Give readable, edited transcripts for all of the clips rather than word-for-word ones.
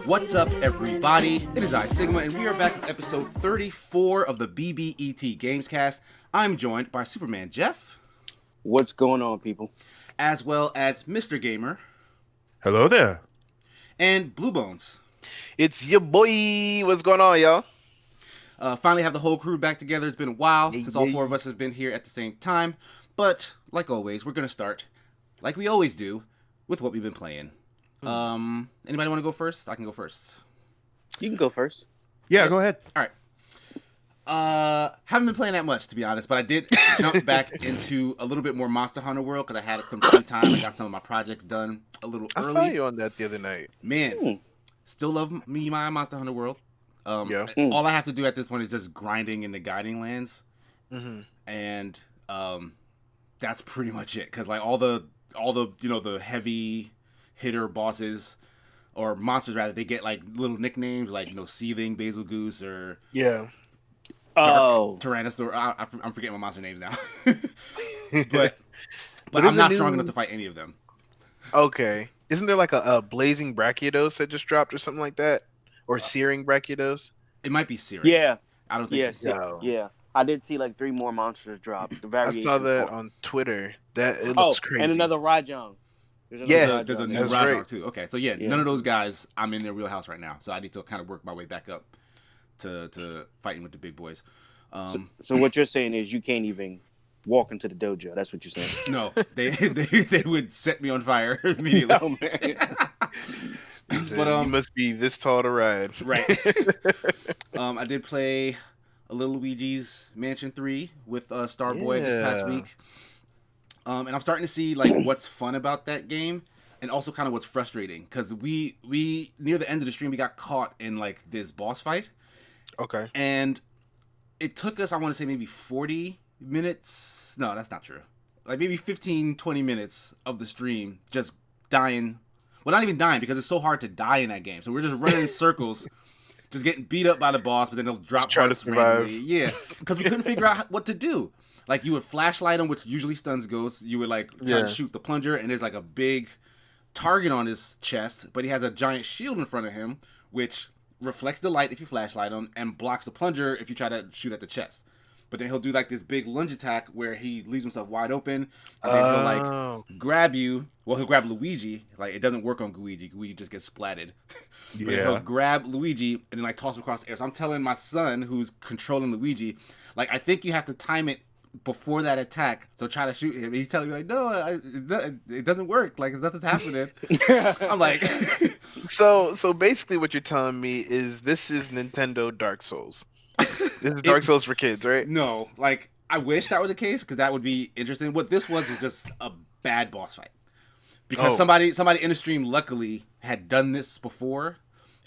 What's up, everybody? It is I, Sigma, and we are back with episode 34 of the BBET GamesCast. I'm joined by Superman Jeff. What's going on, people? As well as Mr. Gamer. Hello there. And Blue Bones. It's your boy. What's going on, y'all? Finally have the whole crew back together. It's been a while since all four of us have been here at the same time. But, like always, we're going to start, like we always do, with what we've been playing. Anybody want to go first? I can go first. You can go first. Yeah, go ahead. All right. Haven't been playing that much, to be honest, but I did jump back into a little bit more Monster Hunter World because I had some free time. I got some of my projects done a little early. I saw you on that the other night. Man, still love me my Monster Hunter World. Yeah. All I have to do at this point is just grinding in the guiding lands, and that's pretty much it. Because like all the the heavy hitter bosses or monsters rather, they get like little nicknames like Seething, Basil Goose, or Tyrannosaur. I'm forgetting my monster names now. but I'm not strong enough to fight any of them. Okay. Isn't there like a blazing Brachiodos that just dropped or something like that? Or searing Brachiodos? It might be Searing. Yeah. I don't think Yeah. I did see like 3 more monsters drop. The variations I saw that on Twitter. It looks crazy. And another Rajang. There's a new Rajang right. too. Okay, so yeah, none of those guys, I'm in their wheelhouse right now. So I need to kind of work my way back up to fighting with the big boys. So what you're saying is you can't even walk into the dojo. That's what you're saying. No, they would set me on fire immediately. Oh, man. But you must be this tall to ride. Right. I did play a little Luigis Mansion 3 with Starboy this past week. And I'm starting to see like what's fun about that game and also kind of what's frustrating because we near the end of the stream we got caught in like this boss fight. Okay. And it took us, I want to say maybe 40 minutes. No, that's not true. Like maybe 15, 20 minutes of the stream just dying. Well, not even dying because it's so hard to die in that game. So we're just running in circles, just getting beat up by the boss, but then they'll drop parts randomly. Yeah, because we couldn't figure out what to do. Like you would flashlight him, which usually stuns ghosts. You would like try to shoot the plunger, and there's like a big target on his chest, but he has a giant shield in front of him, which reflects the light if you flashlight him and blocks the plunger if you try to shoot at the chest. But then he'll do like this big lunge attack where he leaves himself wide open, and then he'll like grab you. Well, he'll grab Luigi. Like it doesn't work on Luigi. Luigi just gets splatted. But he'll grab Luigi and then like toss him across the air. So I'm telling my son who's controlling Luigi, like I think you have to time it before that attack. So try to shoot him. He's telling me like, no, it doesn't work. Like nothing's happening. I'm like, so basically what you're telling me is this is Nintendo Dark Souls. This is Dark Souls for kids, right? No, like I wish that were the case because that would be interesting. What this was just a bad boss fight because somebody in the stream luckily had done this before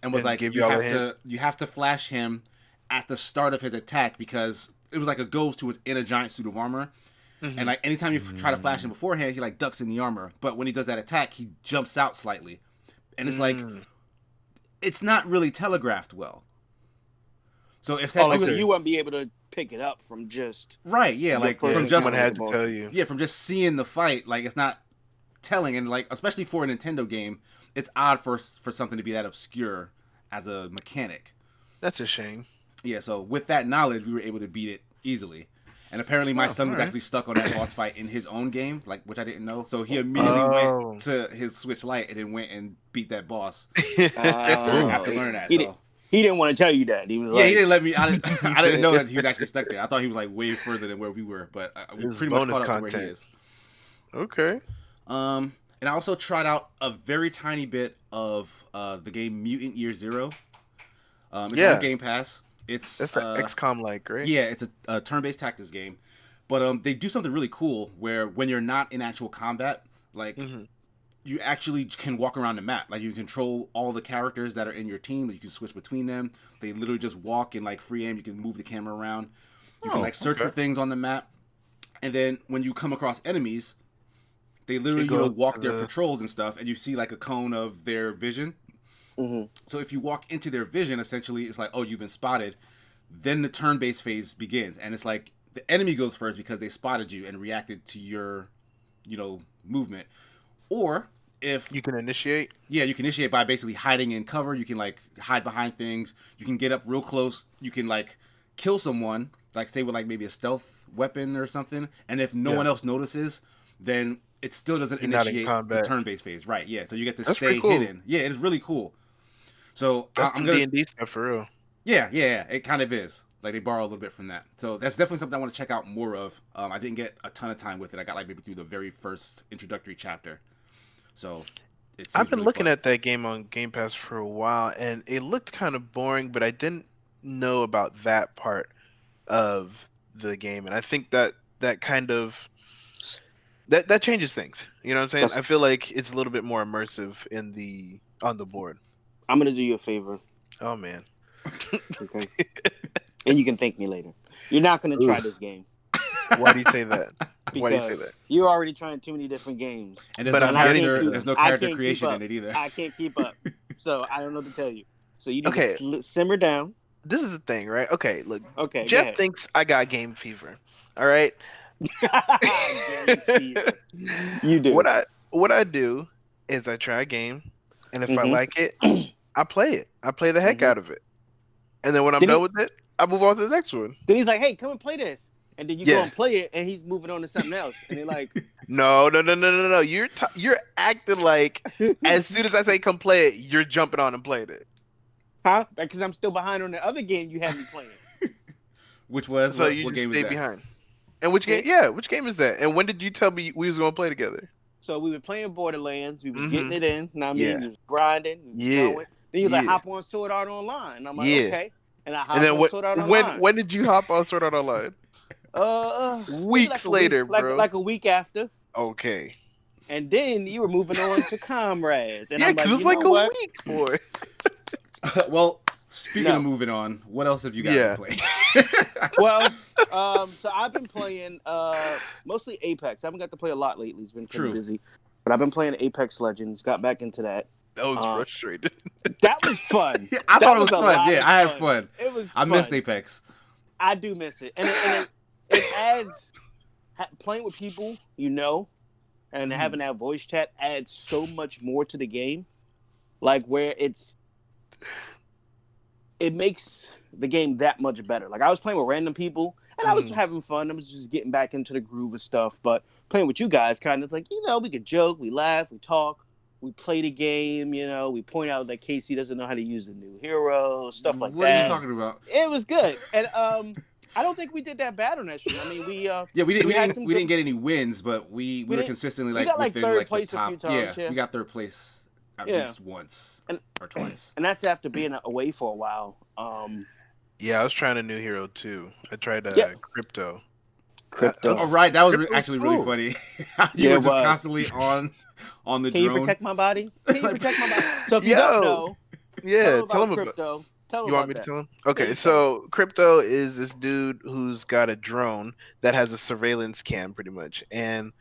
and was like, you have to flash him at the start of his attack because it was like a ghost who was in a giant suit of armor, and like anytime you try to flash him beforehand, he like ducks in the armor. But when he does that attack, he jumps out slightly, and it's like it's not really telegraphed well. So if that so you wouldn't be able to pick it up from just like from just someone had to tell you. Yeah, from just seeing the fight, like it's not telling, and like especially for a Nintendo game, it's odd for something to be that obscure as a mechanic. That's a shame. Yeah, so with that knowledge, we were able to beat it easily. And apparently my son was actually stuck on that boss fight in his own game, like which I didn't know. So he immediately went to his Switch Lite and then went and beat that boss after learning that. He didn't want to tell you that. He was he didn't let me. I didn't know that he was actually stuck there. I thought he was like way further than where we were, but we pretty much caught up to where he is. Okay. And I also tried out a very tiny bit of the game Mutant Year Zero. It's on Game Pass. It's the XCOM-like, right? Yeah, it's a turn-based tactics game, but they do something really cool where when you're not in actual combat, like you actually can walk around the map. Like you control all the characters that are in your team. You can switch between them. They literally just walk in like free aim. You can move the camera around. You can like search for things on the map, and then when you come across enemies, they literally walk their patrols and stuff, and you see like a cone of their vision. So if you walk into their vision, essentially, it's like, oh, you've been spotted. Then the turn-based phase begins, and it's like the enemy goes first because they spotted you and reacted to your, movement. Or if You can initiate. yeah, you can initiate by basically hiding in cover. You can like hide behind things. You can get up real close. You can like kill someone, like say with like maybe a stealth weapon or something. And if no one else notices, then it still doesn't You're not in initiate the combat. turn-based phase. Right? Yeah. So you get to That's stay pretty cool. hidden. Yeah, it's really cool. So That's I'm some gonna D&D stuff for real. yeah, it kind of is. Like they borrow a little bit from that. So that's definitely something I want to check out more of. I didn't get a ton of time with it. I got like maybe through the very first introductory chapter. So I've been really looking fun. at that game on Game Pass for a while, and it looked kind of boring, but I didn't know about that part of the game, and I think that kind of that changes things. You know what I'm saying? That's- I feel like it's a little bit more immersive on the board. I'm gonna do you a favor, Oh man. okay? And you can thank me later. You're not gonna try this game. Why do you say that? Why do you say Because that? You're already trying too many different games. And there's But no I'm character, getting- there's no I character can't keep creation up. in it either. I can't keep up. So I don't know what to tell you. So you need Okay. to simmer down. This is the thing, right? Okay, look. Okay. go Jeff ahead. thinks I got game fever. All right. Guaranteed. You do. What I do is I try a game, and if I Mhm. like it, I play it. I play the heck Mhm. out of it, and then when I'm Did done he- with it, I move on to the next one. Then he's like, "Hey, come and play this," and then you Yeah. go and play it, and he's moving on to something else, and they're like, No. You're acting like as soon as I say come play it, you're jumping on and playing it. "Huh?" Because I'm still behind on the other game you had me playing. Which was So what, you what just game was stay that? behind. And which game? See? Yeah, which game is that? And when did you tell me we was gonna play together? So we were playing Borderlands. We was Mhm. getting it in. Now I mean, Yeah. we was grinding. We was Yeah. going. Then you like Yeah. hop on Sword Art Online. And I'm like, Yeah. okay. And I hop And then on Sword Art Online. when did you hop on Sword Art Online? Maybe Weeks like later, week, bro. like a week after. Okay. And then you were moving on to Comrades. And Yeah, I'm like, because it's you like know a what? week, boy. Well, speaking No. of moving on, what else have you guys Yeah. been playing? Well, so I've been playing mostly Apex. I haven't got to play a lot lately. It's been pretty True. busy. But I've been playing Apex Legends. Got back into that. That was frustrating. That was fun. I That thought it was a fun. lot Yeah, of I had fun. It was. I missed fun. Apex. I do miss it, and it adds playing with people you know, and having that voice chat adds so much more to the game. Like where it makes the game that much better. Like I was playing with random people, and I was having fun. I was just getting back into the groove of stuff. But playing with you guys, kind of like we could joke, we laugh, we talk. We play the game, we point out that Casey doesn't know how to use the new hero, stuff like What that. are you talking about? It was good, and I don't think we did that bad on that stream. I mean, we Yeah, we didn't. had some We didn't good- get any wins, but we were didn't- consistently we like got, like, within third like place the a top. few times, yeah. We got third place at Yeah. least once And- or twice. and that's after being away for a while. Yeah, I was trying a new hero too. I tried Yeah. Crypto. Crypto. Oh right, that was Crypto was actually really cool. funny. Yeah, You were it just was. constantly on the Can you drone. protect my body? Can you protect my body? So if you Yo. don't know, Yeah, tell him them about. Crypto. Tell them You want about me to that. tell him? Okay, you so Crypto is this dude who's got a drone that has a surveillance cam, pretty much, and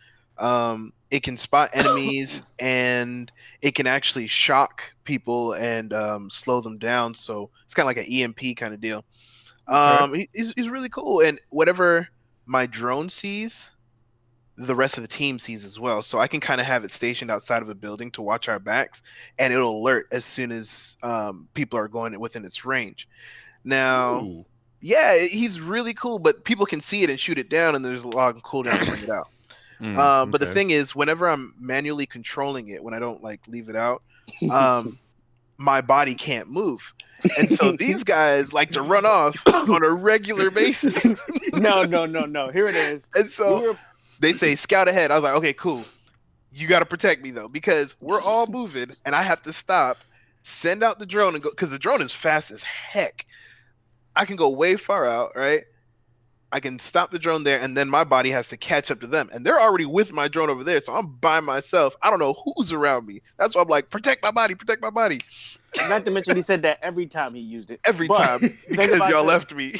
it can spot enemies and it can actually shock people and slow them down. So it's kind of like an EMP kind of deal. He's really cool, and whatever my drone sees, the rest of the team sees as well. So I can kind of have it stationed outside of a building to watch our backs, and it'll alert as soon as people are going within its range. Now, Ooh. yeah, he's really cool, but people can see it and shoot it down, and there's a long cooldown to bring it out. But the thing is, whenever I'm manually controlling it, when I don't like leave it out, my body can't move. And so these guys like to run off on a regular basis. No. Here it is. And so We were- they say scout ahead. I was like, okay, cool. You got to protect me though, because we're all moving and I have to stop, send out the drone and go, because the drone is fast as heck. I can go way far out, right? I can stop the drone there, and then my body has to catch up to them. And they're already with my drone over there, so I'm by myself. I don't know who's around me. That's why I'm like, protect my body, protect my body. Not to mention, he said that every time he used it. Every But time, think because about y'all this. left me.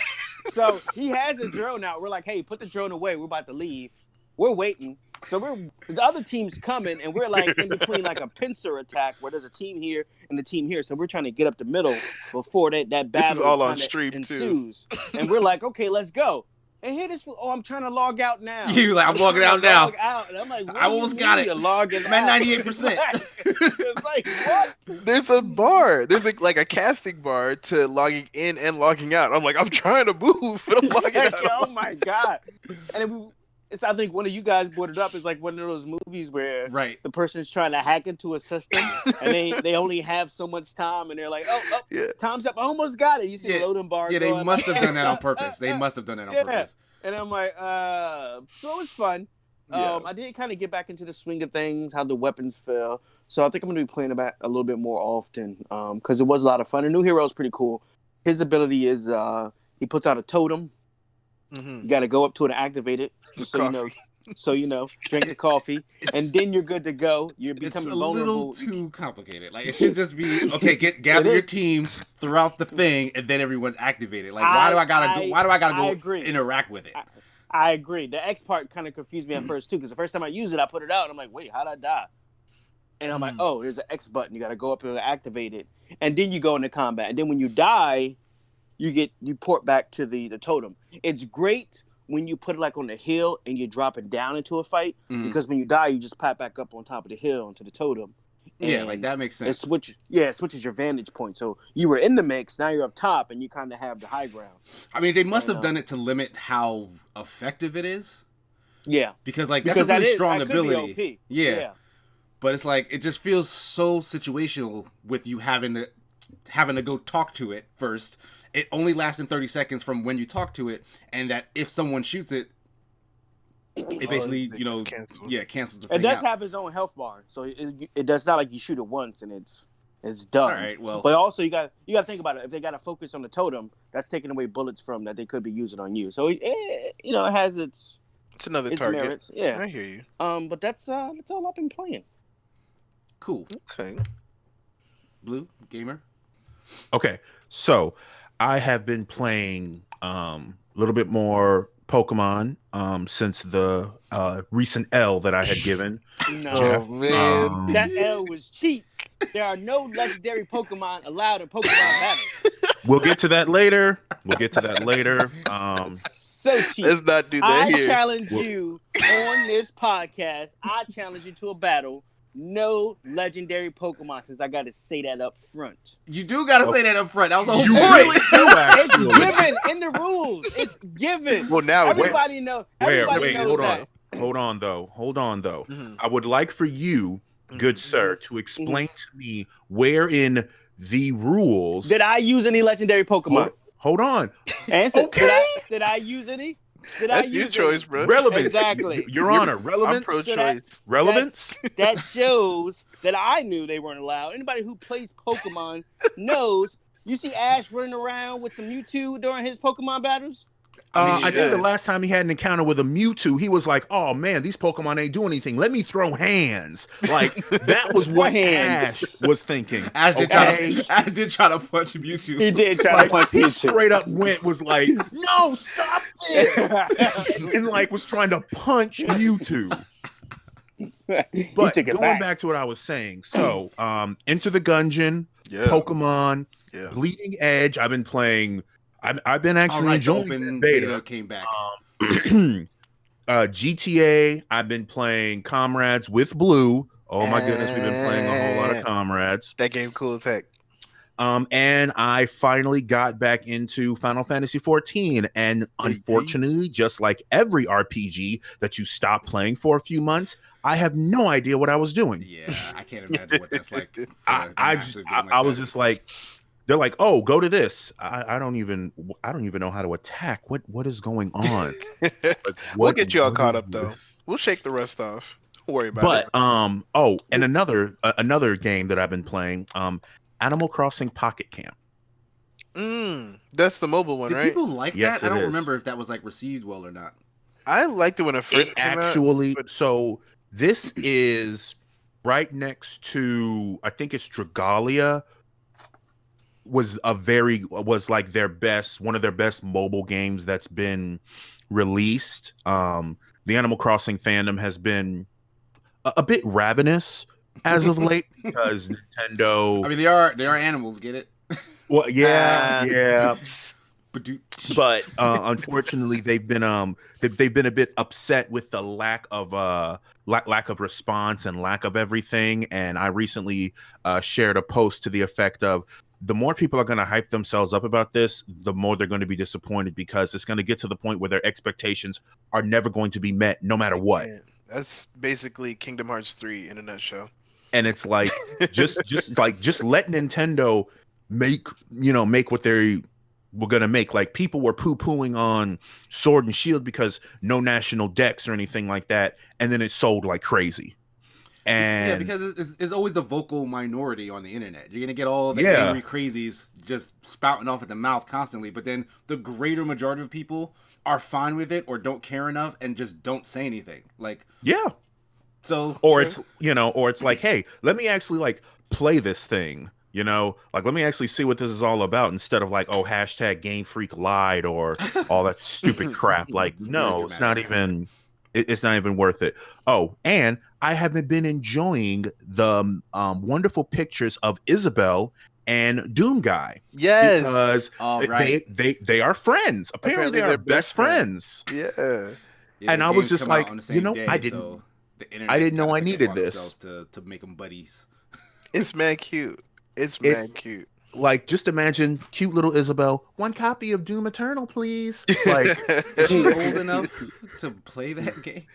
So he has a drone out. We're like, hey, put the drone away. We're about to leave. We're waiting. So the other team's coming, and we're like in between like a pincer attack where there's a team here and the team here. So we're trying to get up the middle before that battle all on kinda stream, too. ensues. And we're like, okay, let's go. And here this, I'm trying to log out now. You like, I'm logging out trying to now. log out. And I'm like, what I do you almost mean got it. you're logging I'm at out? 98%. It's like, what? There's a bar. There's like a casting bar to logging in and logging out. I'm like, I'm trying to move, but I'm logging Like, out. oh my god! And I think one of you guys brought it up. It's like one of those movies where Right. the person's trying to hack into a system, and they only have so much time, and they're like, oh, Yeah. time's up. I almost got it. You see the loading bar. Yeah, they going, must like, have done that on purpose. They must have done that on purpose. And I'm like, so it was fun. Yeah. I did kind of get back into the swing of things, how the weapons feel. So I think I'm going to be playing about a little bit more often because it was a lot of fun. The new hero is pretty cool. His ability is he puts out a totem. Mm-hmm. You got to go up to it and activate it, just so you know. So you know, drink the coffee, and then you're good to go. You're becoming vulnerable. It's a little too complicated. Like it should just be okay. Gather your team throughout the thing, and then everyone's activated. Like why do I gotta go interact with it? I agree. The X part kind of confused me at first too, because the first time I used it, I put it out, and I'm like, wait, how'd I die? And I'm like, oh, there's an X button. You got to go up and activate it, and then you go into combat. And then when you die, you port back to the totem. It's great when you put it like on the hill and you drop it down into a fight, because when you die, you just pop back up on top of the hill into the totem. Yeah, like that makes sense. It switches your vantage point. So you were in the mix, now you're up top, and you kind of have the high ground. I mean, they must have done it to limit how effective it is. Yeah, because that's a really strong ability. OP. Yeah, but it's like it just feels so situational with you having to go talk to it first. It only lasts in 30 seconds from when you talk to it, and that if someone shoots it, it basically, cancels the thing. It does have its own health bar, so it does not like you shoot it once and it's done. All right, well, but also you got to think about it. If they got to focus on the totem, that's taking away bullets from that they could be using on you. So it has its another target. Merits. Yeah, I hear you. But that's all I've been playing. Cool. Okay. Blue Gamer. Okay, so I have been playing a little bit more Pokemon since the recent L that I had given. No, man. That L was cheap. There are no legendary Pokemon allowed in Pokemon battles. We'll get to that later. So cheap. Let's not do that here. I challenge you on this podcast. I challenge you to a battle. No legendary Pokemon, since I got to say that up front. You do got to say that up front. That was the whole point. Really it's given in the rules. It's given. Well, now everybody knows. Everybody knows that. Hold on, though. Mm-hmm. I would like for you, good sir, to explain to me where in the rules did I use any legendary Pokemon? Hold on. Answer. Okay. Did I use any? That's your choice, bro. Relevance. Exactly. Your Honor, relevance. I'm pro-choice. Relevance. That shows that I knew they weren't allowed. Anybody who plays Pokemon knows. You see Ash running around with some Mewtwo during his Pokemon battles? I think the last time he had an encounter with a Mewtwo, he was like, "Oh man, these Pokemon ain't doing anything. Let me throw hands." Like that was what Ash was thinking. Ash did try to punch Mewtwo. He did try to punch Mewtwo. Straight up was like, "No, stop this!" and like was trying to punch Mewtwo. But going back to what I was saying, so Enter the Gungeon, Pokemon, Bleeding Edge. I've been playing. I've been actually enjoying open beta. Came back. GTA. I've been playing Comrades with Blue. Oh my goodness, we've been playing a whole lot of Comrades. That game cool as heck. And I finally got back into Final Fantasy 14. And unfortunately, just like every RPG that you stop playing for a few months, I have no idea what I was doing. Yeah, I can't imagine what that's like. I was just like. They're like, "Oh, go to this." I don't even know how to attack. What is going on? Like, we'll get you all caught up though. We'll shake the rust off. Don't worry about it. But and another game that I've been playing, Animal Crossing Pocket Camp. That's the mobile one, Did right? people like Yes, that? I don't is. remember if that was like received well or not. I liked it when it first came out. So this is right next to, I think it's Dragalia. Was like their best, one of their best mobile games that's been released. The Animal Crossing fandom has been a bit ravenous as of late because Nintendo. I mean, they are animals. Get it? Well, yeah. but unfortunately they've been a bit upset with the lack of response and lack of everything. And I recently shared a post to the effect of, the more people are going to hype themselves up about this, the more they're going to be disappointed, because it's going to get to the point where their expectations are never going to be met no matter what. Man, that's basically Kingdom Hearts 3 in a nutshell. And it's like just let Nintendo make what they were gonna make. Like, people were poo-pooing on Sword and Shield because no national decks or anything like that, and then it sold like crazy. And yeah, because it's always the vocal minority on the internet. You're gonna get all the angry crazies just spouting off at the mouth constantly, but then the greater majority of people are fine with it or don't care enough and just don't say anything. Like, yeah. So, or it's like, hey, let me actually like play this thing, like, let me actually see what this is all about, instead of like, oh, hashtag Game Freak lied or all that stupid crap. Like, no, it's not even worth it. Oh, and I haven't been enjoying the wonderful pictures of Isabel and Doom Guy. Yes, because they are friends. Apparently they are best friends. Yeah. And I was just like, I didn't. So I didn't know I needed this to make them buddies. It's mad cute. It's mad cute. Like, just imagine cute little Isabel. One copy of Doom Eternal, please. Like, is she old enough to play that game?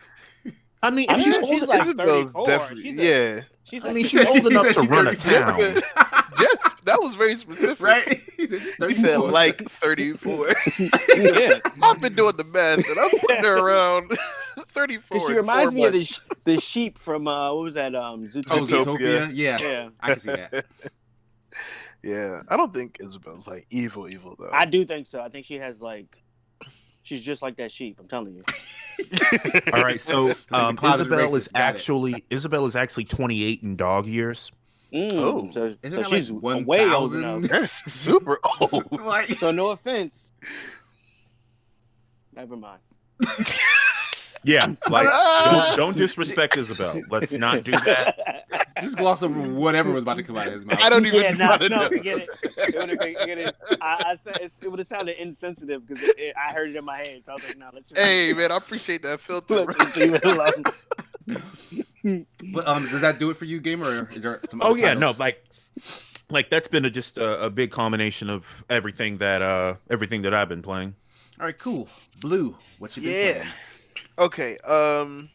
I mean, if she's old, like Isabel's 34. definitely, She's she's old enough to run a town. Jeff, that was very specific. Right? He said like 34. Yeah. I've been doing the math, and I'm putting her around 34. She reminds me of the sheep from what was that? Zootopia. Yeah, I can see that. Yeah, I don't think Isabel's like evil though. I do think so. I think she has she's just like that sheep. I'm telling you. All right, so Isabel is actually 28 in dog years. So she's like way old enough. That's super old. So no offense. Never mind. Yeah, like, don't disrespect Isabel. Let's not do that. Just gloss over whatever was about to come out of his mouth. I don't even no, forget it. It would have sounded insensitive because I heard it in my head. So I was like, no, let's just... Hey, man, I appreciate that filter. Let's just leave it alone. But does that do it for you, gamer? Or is there some? Other titles? No, like that's been just a big combination of everything that I've been playing. All right, cool. Blue, what you been playing? Okay, I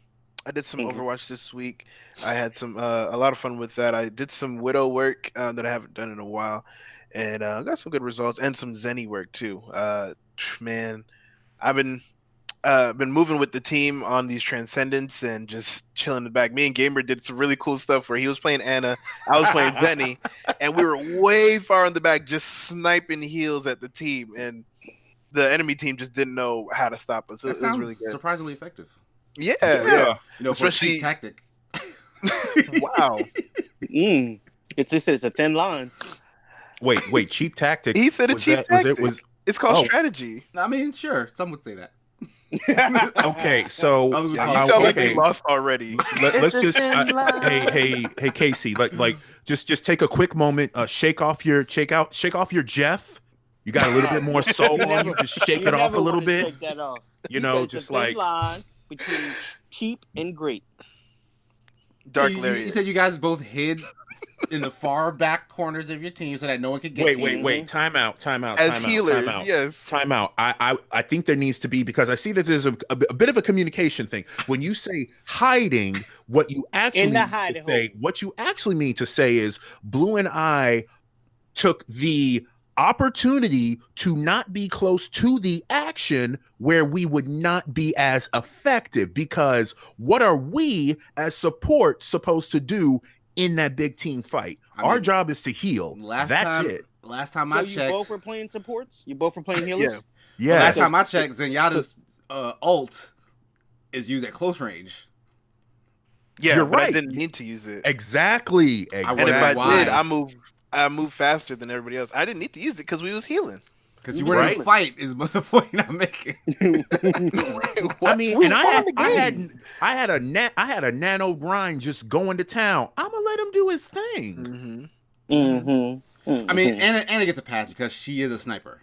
did some Overwatch this week. I had a lot of fun with that. I did some Widow work that I haven't done in a while, and got some good results, and some Zenny work too. Man, I've been moving with the team on these Transcendents and just chilling in the back. Me and Gamer did some really cool stuff where he was playing Ana, I was playing Zenny, and we were way far in the back just sniping heals at the team, and the enemy team just didn't know how to stop us. That sounds really good. Surprisingly effective. Yeah. Especially cheap tactic. Wow. It's a thin line. Wait, cheap tactic. He said cheap tactic. It's called strategy. I mean, sure, some would say that. Okay, so you sound like you lost already. Let's just hey Casey, like just take a quick moment, shake off your Jeff. You got a little bit more soul on you. Just shake it off a little bit. Shake that off. Just like line between cheap and great. Dark Larry. You said you guys both hid in the far back corners of your team so that no one could get you. Wait. Time out. As healers, yes. Time out. I think there needs to be, because I see that there's a bit of a communication thing. When you say hiding, what you actually mean to say is Blue and I took the opportunity to not be close to the action where we would not be as effective, because what are we as support supposed to do in that big team fight? Our job is to heal. That's it. Last time I checked, you both were playing supports? You both were playing healers? Yeah. Last time I checked, Zenyatta's ult is used at close range. Yeah, you're but right. I didn't need to use it. Exactly. And if I did, I moved faster than everybody else. I didn't need to use it because we was healing. Because you were in a fight is the point I'm making. I mean, and I had a nano grind just going to town. I'm gonna let him do his thing. I mean, Anna gets a pass because she is a sniper.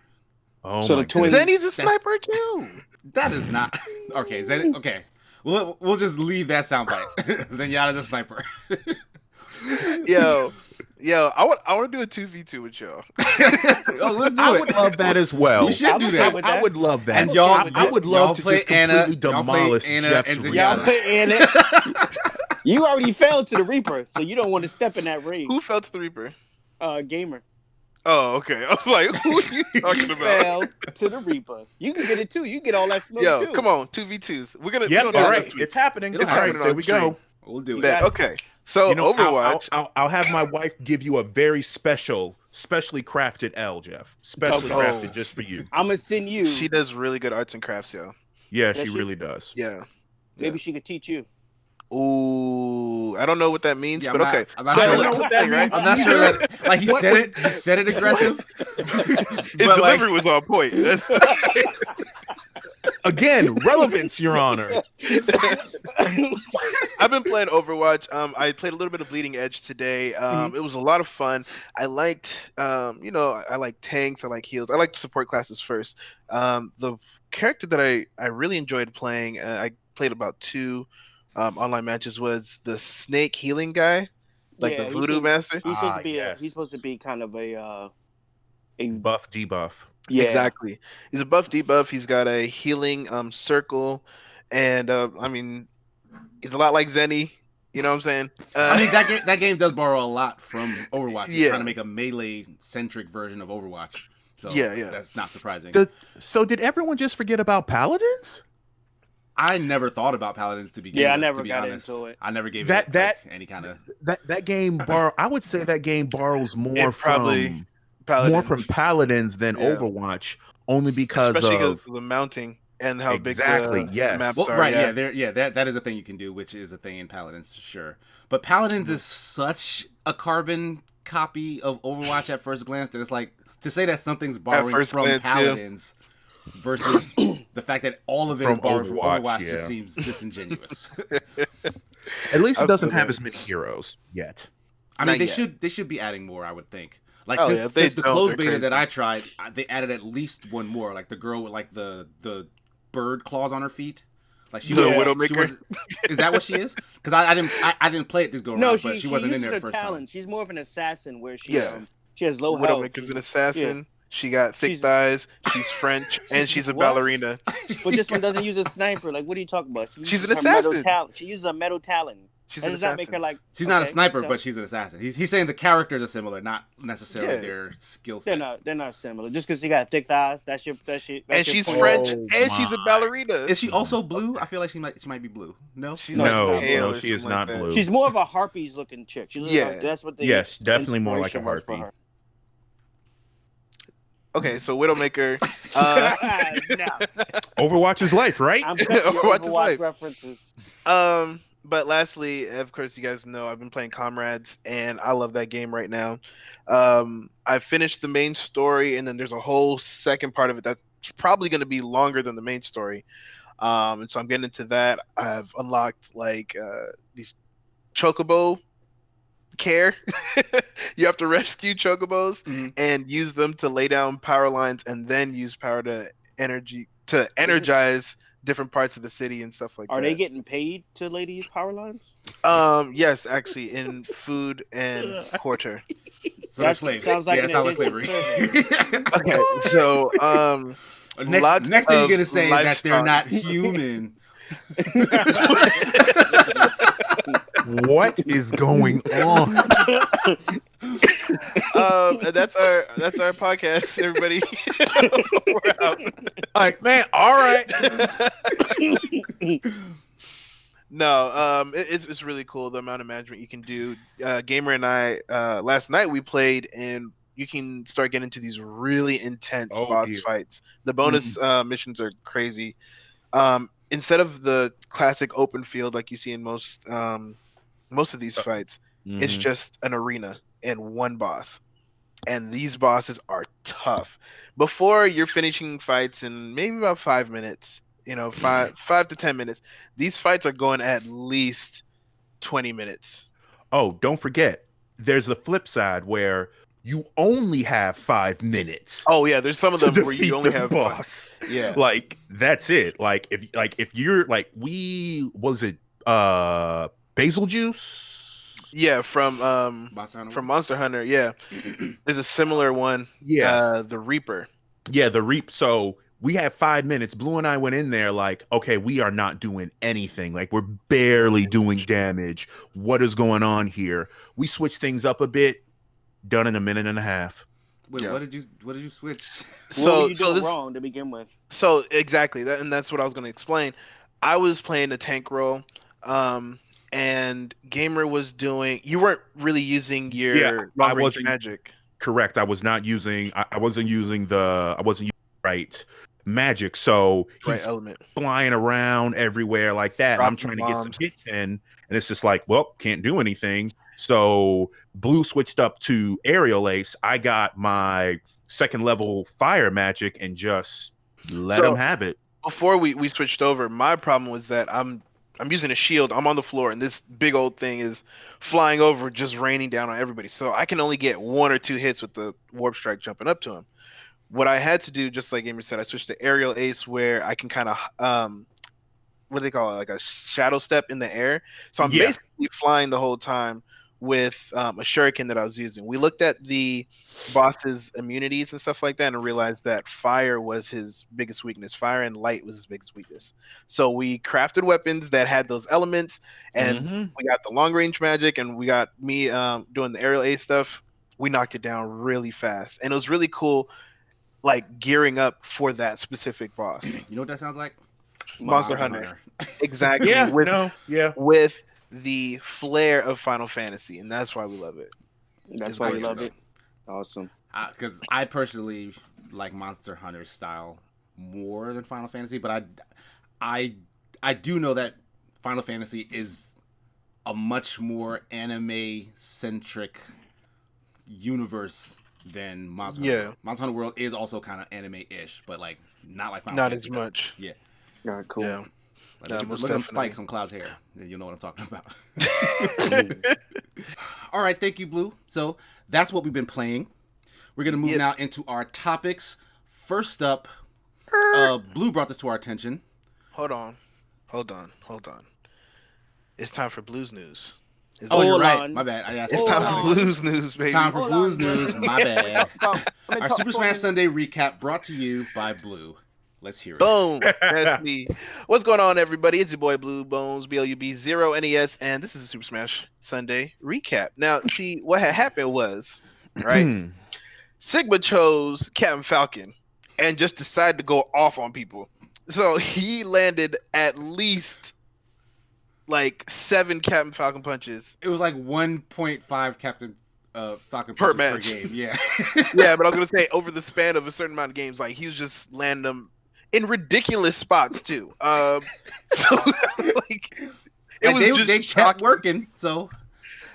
Oh So the my twins- goodness. Zenny's a sniper too. That is not okay. Zen, okay, we'll just leave that soundbite. Zenyatta's a sniper. Yo, I want to do a 2v2 with y'all. Oh, let's do I it. would love that as well. We should I'm do okay that. with I would love that. And y'all, I would y'all love to play just completely Y'all play demolish Anna Jeff's and reality. Y'all Zenyatta. put in it. You already fell to the Reaper, so you don't want to step in that ring. Who fell to the Reaper? Gamer. Oh, okay. I was like, who are you talking about? Fell to the Reaper. You can get it too. You can get all that smoke Yo, too. come on, 2v2s. We're gonna Yep, do all it right. this week. It's happening. It's All right, happening there on we stream. go. We'll do it. Bet. Okay, so You know, Overwatch. I'll have my wife give you a very specially crafted L, Jeff. Specially crafted just for you. I'm gonna send you. She does really good arts and crafts, yo. Yeah, Does she she? really does. Yeah. Maybe she could teach you. Ooh, I don't know what that means, Yeah, but I'm not- okay. I'm not So, sure I don't know what that right? means. I'm not sure that like he said it aggressive. His but like, delivery was on point. Again, relevance, Your Honor. I've been playing Overwatch. I played a little bit of Bleeding Edge today. It was a lot of fun. I liked, I like tanks. I like heals. I like support classes first. The character that I really enjoyed playing, I played about 2 online matches, was the snake healing guy, like Yeah, the he's voodoo supposed- master. He's supposed to be. yes. He's supposed to be kind of a. Buff, debuff. Yeah. Exactly. He's a buff debuff. He's got a healing circle, and I mean, he's a lot like Zenny. You know what I'm saying? I mean that game does borrow a lot from Overwatch. It's Yeah. trying to make a melee centric version of Overwatch. So Yeah. that's not surprising. So did everyone just forget about paladins? I never thought about paladins to begin Yeah, I with, never to be got honest. into it. I never gave That- it that- any kind of That game I would say that game borrows more It probably- from Paladins. paladins than Yeah. Overwatch, only because Especially of the mounting and how Exactly, big the yes. maps well, are. right, Yeah. that is a thing you can do, which is a thing in Paladins, sure. But Paladins is such a carbon copy of Overwatch at first glance that it's like to say that something's borrowing first from glance, yeah. Paladins versus the fact that all of it is From borrowed from Overwatch, Overwatch yeah. just seems disingenuous. at least it doesn't Absolutely. have as many heroes yet. I mean, Not they should be adding more, I would think. Like Oh, yeah, if they since the don't, closed they're beta that crazy. I tried, they added at least one more. Like the girl with like the bird claws on her feet. Like she The was Widowmaker? She wasn't, is that what she is? Because I didn't play it this go around, No, but she wasn't in uses there her the first talent. She's more of an assassin where she Yeah. she has low health. Widowmaker's an assassin. Yeah. She got thick She's- thighs. She's French, and she's a What? ballerina. But this one doesn't use a sniper. Like, what are you talking about? She She's uses an her metal assassin. talent. She uses a metal talent. She's That an does not make her assassin. like. She's not a okay, sniper, so but she's an assassin. He's saying the characters are similar, not necessarily Yeah. their skill they're set. not similar. Just because she got thick thighs, that's your. And she's point. French, Oh and she's a my. ballerina. Is she also blue? I feel like she might be blue. No, She's No, like No, pale no, or she is something like not that. blue. She's more of a harpies looking chick. She looks Yeah. like, that's what the Yes, definitely more like a inspiration was for harpy. her. Okay, so Widowmaker. No, Overwatch is life, right? I'm cutting your Overwatch is Overwatch life. references. But lastly, of course, you guys know I've been playing Comrades, and I love that game right now. I finished the main story, and then there's a whole second part of it that's probably going to be longer than the main story. And so I'm getting into that. I've unlocked like these chocobo care. You have to rescue chocobos Mhm. and use them to lay down power lines, and then use power to energize different parts of the city and stuff like Are that. they getting paid to lay these power lines? Yes, actually, in food and quarter. so they're That slaves. sounds like yeah, an it sounds like indentured slavery. Okay, so Next thing you're of gonna say is that they're livestock. not human. What is going on? and that's our podcast, everybody. We're out. Like, man, all right. No, it's really cool the amount of management you can do. Gamer and I last night we played, and you can start getting into these really intense Oh, boss dear. fights. The bonus missions are crazy. Instead of the classic open field like you see in most of these fights, it's Mhm. just an arena and one boss. And these bosses are tough. Before you're finishing fights in maybe about 5 minutes, five to 10 minutes, these fights are going at least 20 minutes. Oh, don't forget, there's the flip side where you only have 5 minutes Oh yeah, there's some of to them where defeat you only the have boss. Yeah. Like that's it. Like if you're like was it basil juice? Yeah, from Monster Hunter from World? Monster Hunter. Yeah, there's a similar one. Yeah. The Reaper. Yeah, the reap. So we had 5 minutes. Blue and I went in there like, okay, we are not doing anything. Like we're barely doing damage. What is going on here? We switched things up a bit. Done in a minute and a half. Wait, Yeah. what did you switch? What were you So doing this wrong to begin with? so exactly that, and that's what I was going to explain. I was playing a tank role, and Gamer was doing. You weren't really using your long range wasn't magic. correct. I was not using. I wasn't using the. I wasn't using right magic. So Right he's element. flying around everywhere like that. And I'm Dropping trying to get some bombs. hits in, and it's just like, well, can't do anything. So Blue switched up to aerial ace. I got my second level fire magic and just let him have it. Before we switched over, my problem was that I'm using a shield. I'm on the floor, and this big old thing is flying over, just raining down on everybody. So I can only get 1 or 2 hits with the warp strike jumping up to him. What I had to do, just like Gamer said, I switched to aerial ace, where I can kind of what do they call it, like a shadow step in the air. So I'm basically flying the whole time with a shuriken that I was using. We looked at the boss's immunities and stuff like that and realized that fire was his biggest weakness. Fire and light was his biggest weakness. So we crafted weapons that had those elements, and we got the long range magic, and we got me doing the aerial ace stuff. We knocked it down really fast, and it was really cool, like gearing up for that specific boss. You know what that sounds like? Monster Hunter. Exactly. Yeah. With the flair of Final Fantasy, and that's why we love it. That's why you love it. Awesome. Because I personally like Monster Hunter style more than Final Fantasy, but I do know that Final Fantasy is a much more anime centric universe than Monster Hunter World. Monster Hunter World is also kind of anime ish, but like not like Final Fantasy. Not as much. Yeah. All right, cool. Yeah. Like, look at them spikes on Cloud's hair. You'll know what I'm talking about. All right, thank you, Blue. So that's what we've been playing. We're going to move now into our topics. First up, Blue brought this to our attention. Hold on. It's time for Blues News. You're right. My bad. I asked it's time for Blues News, baby. Time for Blues News. My bad. Our Super Smash Sunday recap brought to you by Blue. Let's hear it. Boom. That's me. What's going on, everybody? It's your boy Blue Bones, BLUB0NES, and this is a Super Smash Sunday recap. Now, see, what had happened was, right? Sigma chose Captain Falcon and just decided to go off on people. So he landed at least like 7 Captain Falcon punches. It was like 1.5 Captain Falcon per punches match. per game. Yeah. Yeah, but I was gonna say over the span of a certain amount of games, like he was just landing them in ridiculous spots too. So like they kept working. So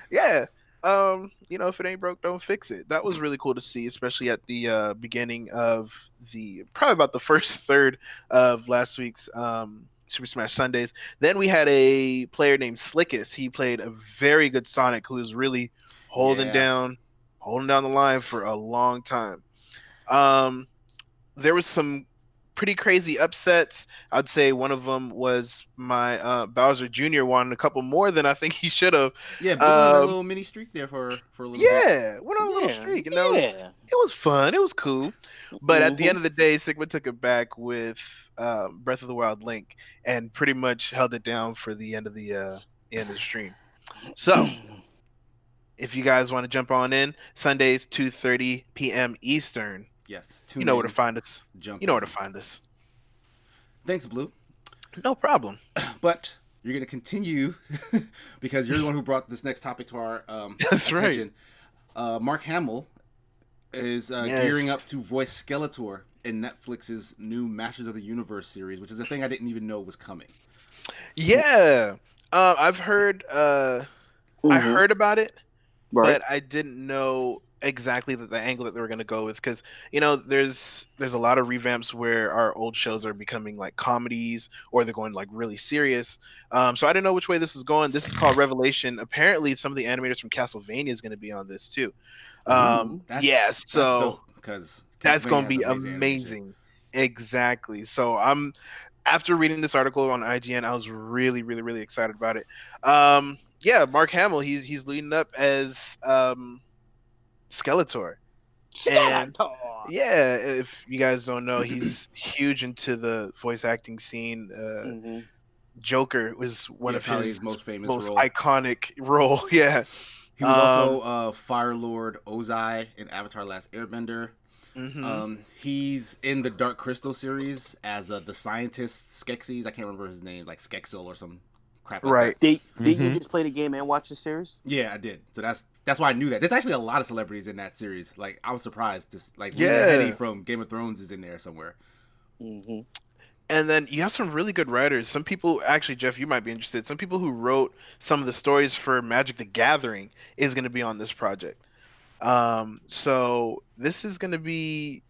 yeah. If it ain't broke, don't fix it. That was really cool to see, especially at the beginning of probably about the first third of last week's Super Smash Sundays. Then we had a player named Slickus. He played a very good Sonic who was really holding down the line for a long time. There was some pretty crazy upsets. I'd say one of them was my Bowser Jr. won a couple more than I think he should have. Yeah, but went on a little mini streak there for a little bit. Yeah, went on a little streak, and it was fun. It was cool. But at the end of the day, Sigma took it back with Breath of the Wild Link and pretty much held it down for the end of the stream. So, if you guys want to jump on in, Sundays 2:30 p.m. Eastern. Yes, you know where to find us. You know where to find us. Thanks, Blue. No problem. But you're going to continue because you're the one who brought this next topic to our That's attention. Right. Mark Hamill is gearing up to voice Skeletor in Netflix's new Masters of the Universe series, which is a thing I didn't even know was coming. Yeah, I've heard. I heard about it, but I didn't know exactly the angle that they were going to go with, because there's a lot of revamps where our old shows are becoming like comedies, or they're going like really serious. So I didn't know which way this was going. This is called Revelation. Apparently some of the animators from Castlevania is going to be on this too. That's So dope, because that's Castlevania going to has be amazing animation. amazing. Exactly. So after reading this article on IGN, I was really, really, really excited about it. Yeah, Mark Hamill, he's leading up as Skeletor. And Skeletor. yeah, if you guys don't know, he's huge into the voice acting scene. Mhm. Joker was one of probably his his most famous most role. iconic role. Yeah. He was also Fire Lord Ozai in Avatar: Last Airbender. He's in the Dark Crystal series as the scientist Skeksis. I can't remember his name, like Skeksil or some crap like Right. that. Did you just play the game and watch the series? Yeah, I did. So that's why I knew that. There's actually a lot of celebrities in that series. Like, I was surprised. Lena Headey from Game of Thrones is in there somewhere. Mm-hmm. And then you have some really good writers. Some people, actually, Jeff, you might be interested. Some people who wrote some of the stories for Magic the Gathering is going to be on this project. So this is going to be,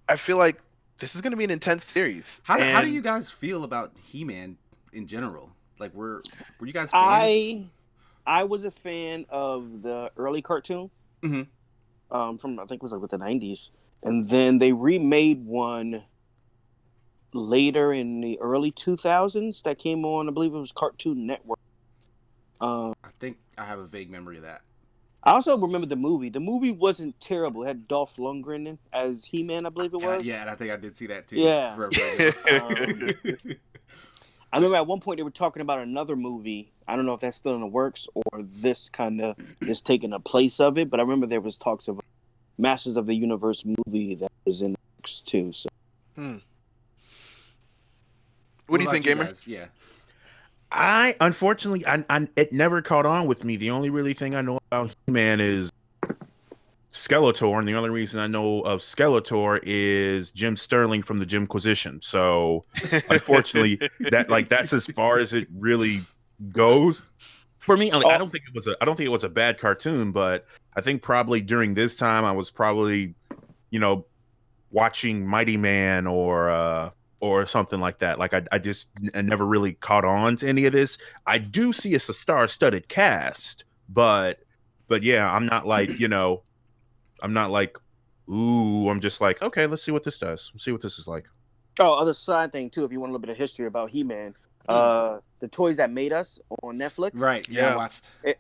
I feel like this is going to be an intense series. How do you guys feel about He-Man in general? Like, were you guys fans? I was a fan of the early cartoon. Mm-hmm. From I think it was like with the 90s, and then they remade one later in the early 2000s that came on. I believe it was Cartoon Network. I think I have a vague memory of that. I also remember the movie. The movie wasn't terrible. It had Dolph Lundgren in as He-Man, I believe it was. Yeah, and I think I did see that too. Yeah. I remember at one point they were talking about another movie. I don't know if that's still in the works or this kind of is taking a place of it, but I remember there was talks of a Masters of the Universe movie that was in the works too. So. What do you think, Gamer? Guys? Yeah. I unfortunately, it never caught on with me. The only really thing I know about He-Man is Skeletor, and the only reason I know of Skeletor is Jim Sterling from the Jimquisition. So, unfortunately, that's as far as it really goes for me. I don't think it was a bad cartoon, but I think probably during this time I was probably, watching Mighty Man or something like that. Like I just never really caught on to any of this. I do see it's a star-studded cast, but yeah, I'm not like, I'm not like, ooh, I'm just like, okay, let's see what this does. Let's see what this is like. Oh, other side thing too, if you want a little bit of history about He-Man, the Toys That Made Us on Netflix. Right, yeah. I watched. It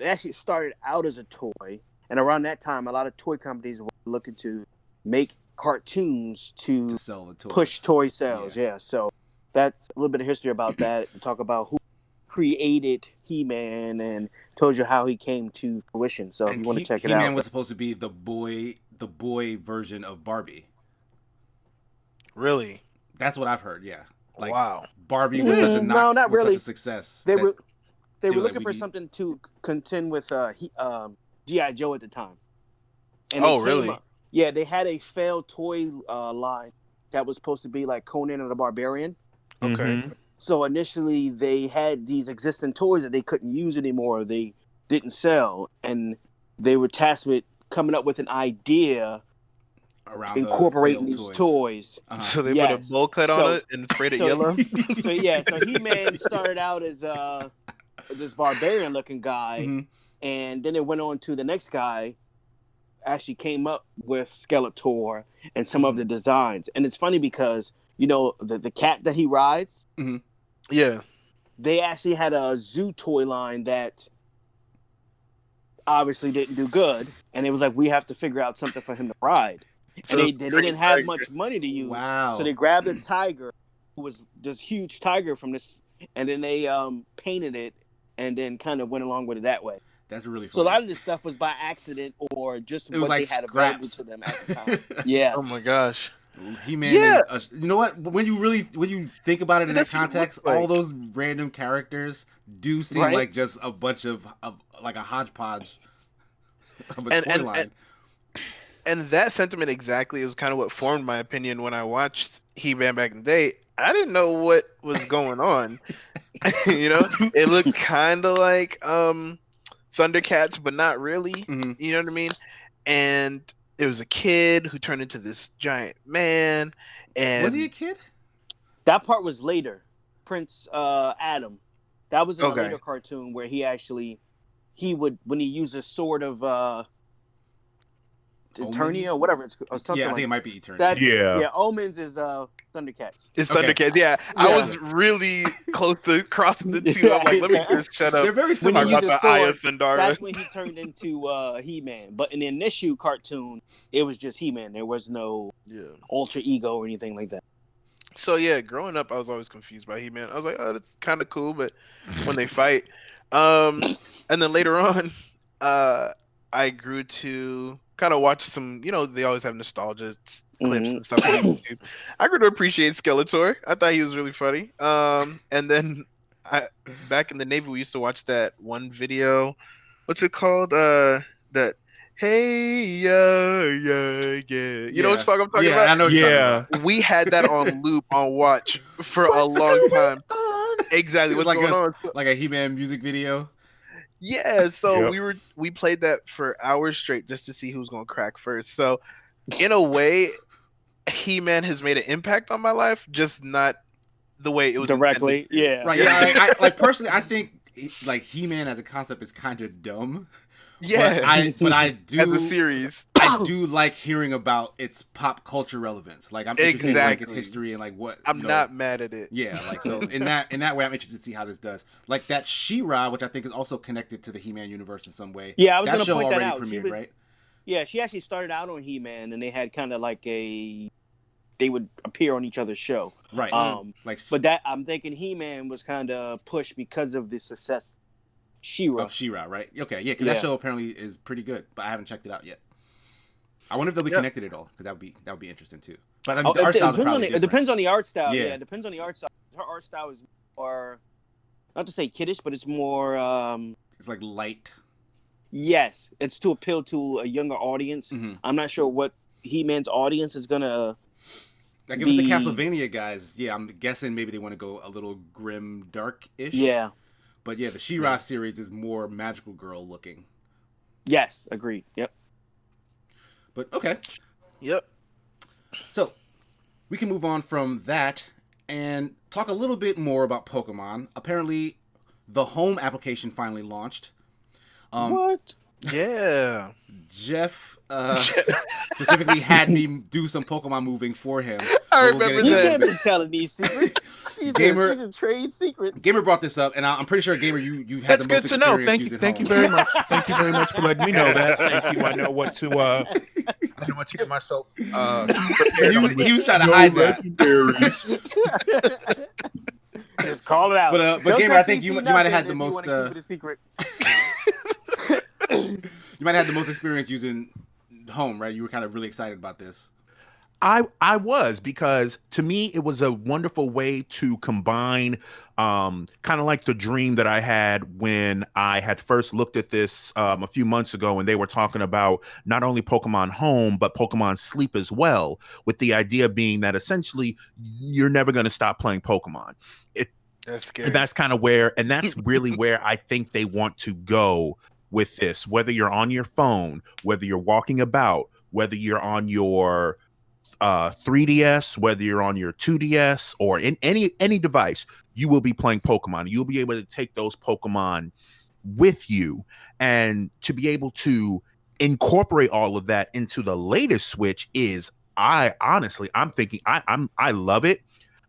actually started out as a toy, and around that time, a lot of toy companies were looking to make cartoons to sell the toys. Push toy sales. Yeah, so that's a little bit of history about that. And talk about who created He-Man and told you how he came to fruition. So if you want to check it out, He-Man was supposed to be the boy version of Barbie. Really? That's what I've heard. Yeah. Like, wow. Barbie was such a success. They were looking for something to contend with G.I. Joe at the time. And really? Yeah, they had a failed toy line that was supposed to be like Conan or the Barbarian. Okay. Mm-hmm. So initially they had these existing toys that they couldn't use anymore. They didn't sell. And they were tasked with coming up with an idea around incorporating these toys. So they put a bowl cut on it and sprayed it yellow? So He-Man started out as this barbarian-looking guy, and then it went on to the next guy, actually came up with Skeletor and some of the designs. And it's funny because, the cat that he rides, yeah, they actually had a zoo toy line that obviously didn't do good. And it was like, we have to figure out something for him to ride. And they didn't have much money to use. Wow. So they grabbed a tiger, who was this huge tiger from this, and then they painted it and then kind of went along with it that way. That's really funny. So a lot of this stuff was by accident or just what like they had scraps. available to them at the time. Yes. Oh my gosh. He-Man is you know what? When you think about it in that context, all those random characters do seem like just a bunch of like a hodgepodge of a toy line. And that sentiment exactly was kind of what formed my opinion when I watched He-Man back in the day. I didn't know what was going on. It looked kind of like Thundercats, but not really. You know what I mean? and it was a kid who turned into this giant man. And Was he a kid? That part was later. Prince Adam. That was in a Okay. later cartoon where he would when he used a sword of Eternia or whatever it's or something. Yeah, I like think it might be Eternia. That's, Yeah. yeah. Omens is Thundercats. it's Okay. Thundercats. Yeah, I Yeah. was really close to crossing the two. I'm like, let me just shut up. They're very When similar. he Talk used about a the Eye sword, of Thundara. that's when he turned into He-Man. But in the initial cartoon, it was just He-Man. There was no Yeah. alter ego or anything like that. So yeah, growing up, I was always confused by He-Man. I was like, oh, that's kind of cool, but when they fight, and then later on, I grew to kind of watch some. They always have nostalgia clips and stuff on YouTube. I grew to appreciate Skeletor. I thought he was really funny. And then back in the Navy, we used to watch that one video. What's it called? That. Hey, yeah. You know what I'm talking about? I know what you're talking about. We had that on loop on watch for a long time. Exactly. It was What's like going on? like a He-Man music video. Yeah, so Yep. we played that for hours straight just to see who's gonna crack first. So in a way, He-Man has made an impact on my life, just not the way it was Directly. intended to. Yeah. Right, yeah. Like personally, I think like He-Man as a concept is kind of dumb. Yeah, But I do as a series. I do like hearing about its pop culture relevance. Like I'm interested in like its Exactly. history and like what I'm not mad at it. Yeah, like so in that way I'm interested to see how this does. Like that She-Ra, which I think is also connected to the He-Man universe in some way. Yeah, I was that going to show point that already out. premiered, right? Yeah, she actually started out on He-Man, and they had kind of like they would appear on each other's show. Right. Like But that I'm thinking He-Man was kind of pushed because of the success She-Ra. of She-Ra, right? Okay, yeah, because Yeah. that show apparently is pretty good, but I haven't checked it out yet. I wonder if they'll be connected at all, because that would be interesting too. But I mean, the art style is probably it different. depends on the art style. Yeah. Yeah, it depends on the art style. Her art style is more, not to say kiddish, but it's more. It's like light. Yes, it's to appeal to a younger audience. Mm-hmm. I'm not sure what He-Man's audience is gonna. Like if it's the Castlevania guys, yeah, I'm guessing maybe they want to go a little grim, dark-ish. Yeah. But yeah, the She-Ra series is more magical girl looking. Yes, agreed. Yep. But okay, Yep. so we can move on from that and talk a little bit more about Pokemon. Apparently, the home application finally launched. What? Yeah. Jeff specifically had me do some Pokemon moving for him. I But we'll get remember into You that in a can't bit. be telling these secrets. These Gamer- are trade secrets. Gamer brought this up, and I'm pretty sure Gamer, you've had That's the most good to know. experience Thank you. using Thank you home. very much. Thank you very much for letting me know that. Thank you. I know what to get myself. So he was trying to hide that. Just call it out. But Don't Gamer, tell I think you PC might have had nothing the if you most. wanna keep it a secret. You might have had the most experience using home, right? You were kind of really excited about this. I was, because to me it was a wonderful way to combine kind of like the dream that I had when I had first looked at this a few months ago, and they were talking about not only Pokemon Home but Pokemon Sleep as well, with the idea being that essentially you're never going to stop playing Pokemon. That's scary. And that's kind of where, and that's really where I think they want to go with this. Whether you're on your phone, whether you're walking about, whether you're on your 3DS, whether you're on your 2DS or in any device, you will be playing Pokemon. You'll be able to take those Pokemon with you, and to be able to incorporate all of that into the latest Switch is, I'm thinking I love it.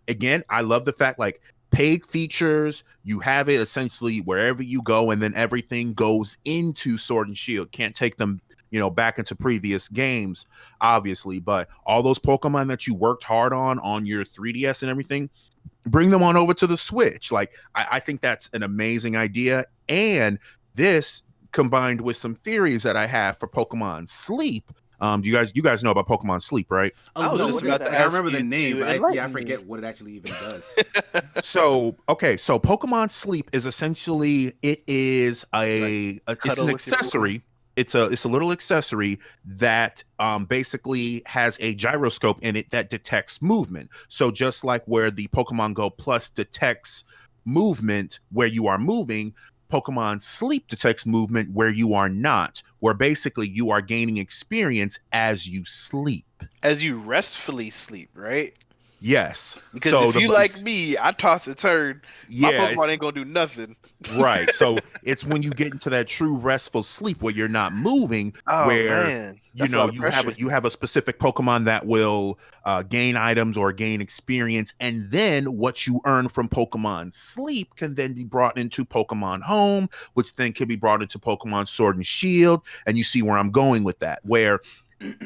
Again, I love the fact, like, paid features, you have it essentially wherever you go, and then everything goes into Sword and Shield. Can't take them back into previous games, obviously, but all those Pokemon that you worked hard on your 3DS and everything, bring them on over to the Switch. Like, I think that's an amazing idea. And this, combined with some theories that I have for Pokemon Sleep. You guys know about Pokemon Sleep, right? I was just about to I remember ask the you name, to but I enlighten forget what it actually even does. So Pokemon Sleep is essentially, it is it's cuddle an with your accessory. It's a little accessory that basically has a gyroscope in it that detects movement. So just like where the Pokemon Go Plus detects movement where you are moving, Pokemon Sleep detects movement where you are not, where basically you are gaining experience as you sleep. As you restfully sleep, right? Yes. Because so if you like me, I toss a turn. My Pokemon ain't gonna do nothing. Right. So it's when you get into that true restful sleep where you're not moving, where man. That's you have a specific Pokemon that will gain items or gain experience, and then what you earn from Pokemon Sleep can then be brought into Pokemon Home, which then can be brought into Pokemon Sword and Shield. And you see where I'm going with that, where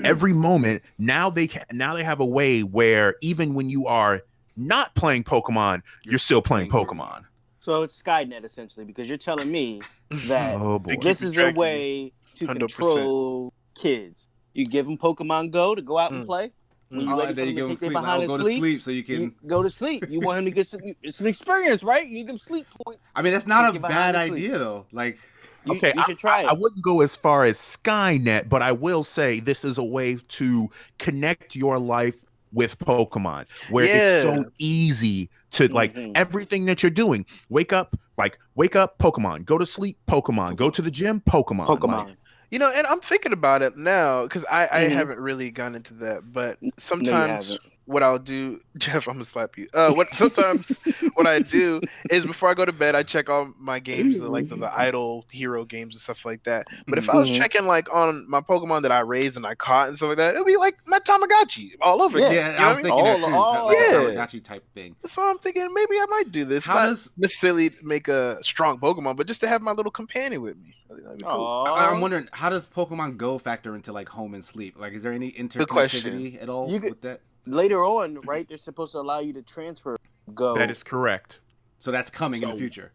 every moment now they have a way where even when you are not playing Pokemon, you're still playing Pokemon. So it's Skynet essentially, because you're telling me that boy. this is a way to 100%. control kids. You give them Pokemon Go to go out and play. When you're ready for them to take their behind go to sleep so you can go to sleep. You want him to get some experience, right? You give them sleep points. I mean, that's not a bad idea though. Like, you should try it. I wouldn't go as far as Skynet, but I will say this is a way to connect your life with Pokemon, where it's so easy to like everything that you're doing. Wake up, Pokemon. Go to sleep, Pokemon. Go to the gym, Pokemon. Like, you know, and I'm thinking about it now because I haven't really gone into that, but sometimes what I'll do, Jeff, I'm gonna slap you. Sometimes what I do is before I go to bed, I check all my games, like the idle hero games and stuff like that. But if I was checking like on my Pokemon that I raised and I caught and stuff like that, it'd be like my Tamagotchi all over again. Yeah, I was thinking that too. Like a Tamagotchi type thing. So I'm thinking maybe I might do this. Not necessarily to make a strong Pokemon, but just to have my little companion with me. That'd be cool. I'm wondering, how does Pokemon Go factor into like home and sleep? Like, is there any interconnectivity at all with that? Later on, right, they're supposed to allow you to transfer Go. That is correct. So that's coming in the future.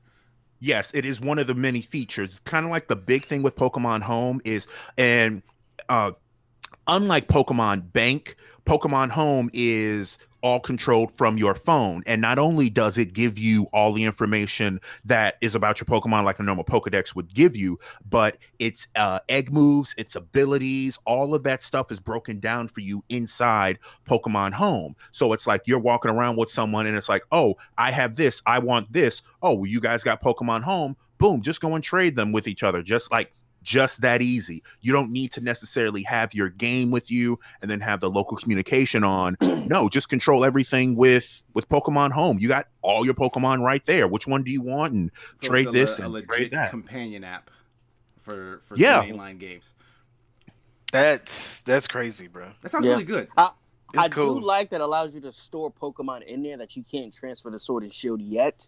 Yes, it is one of the many features. Kind of like the big thing with Pokemon Home is, and unlike Pokemon Bank, Pokemon Home is all controlled from your phone. And not only does it give you all the information that is about your Pokemon like a normal Pokedex would give you, but its egg moves, its abilities, all of that stuff is broken down for you inside Pokemon Home. So it's like you're walking around with someone and it's like, oh, I have this, I want this. Oh, well, you guys got Pokemon Home. Boom, just go and trade them with each other. Just that easy. You don't need to necessarily have your game with you and then have the local communication on. No, just control everything with Pokemon Home. You got all your Pokemon right there. Which one do you want? And so trade this and legit trade that. Companion app for the mainline games. That's crazy, bro. That sounds really good. I do like that allows you to store Pokemon in there that you can't transfer to Sword and Shield yet.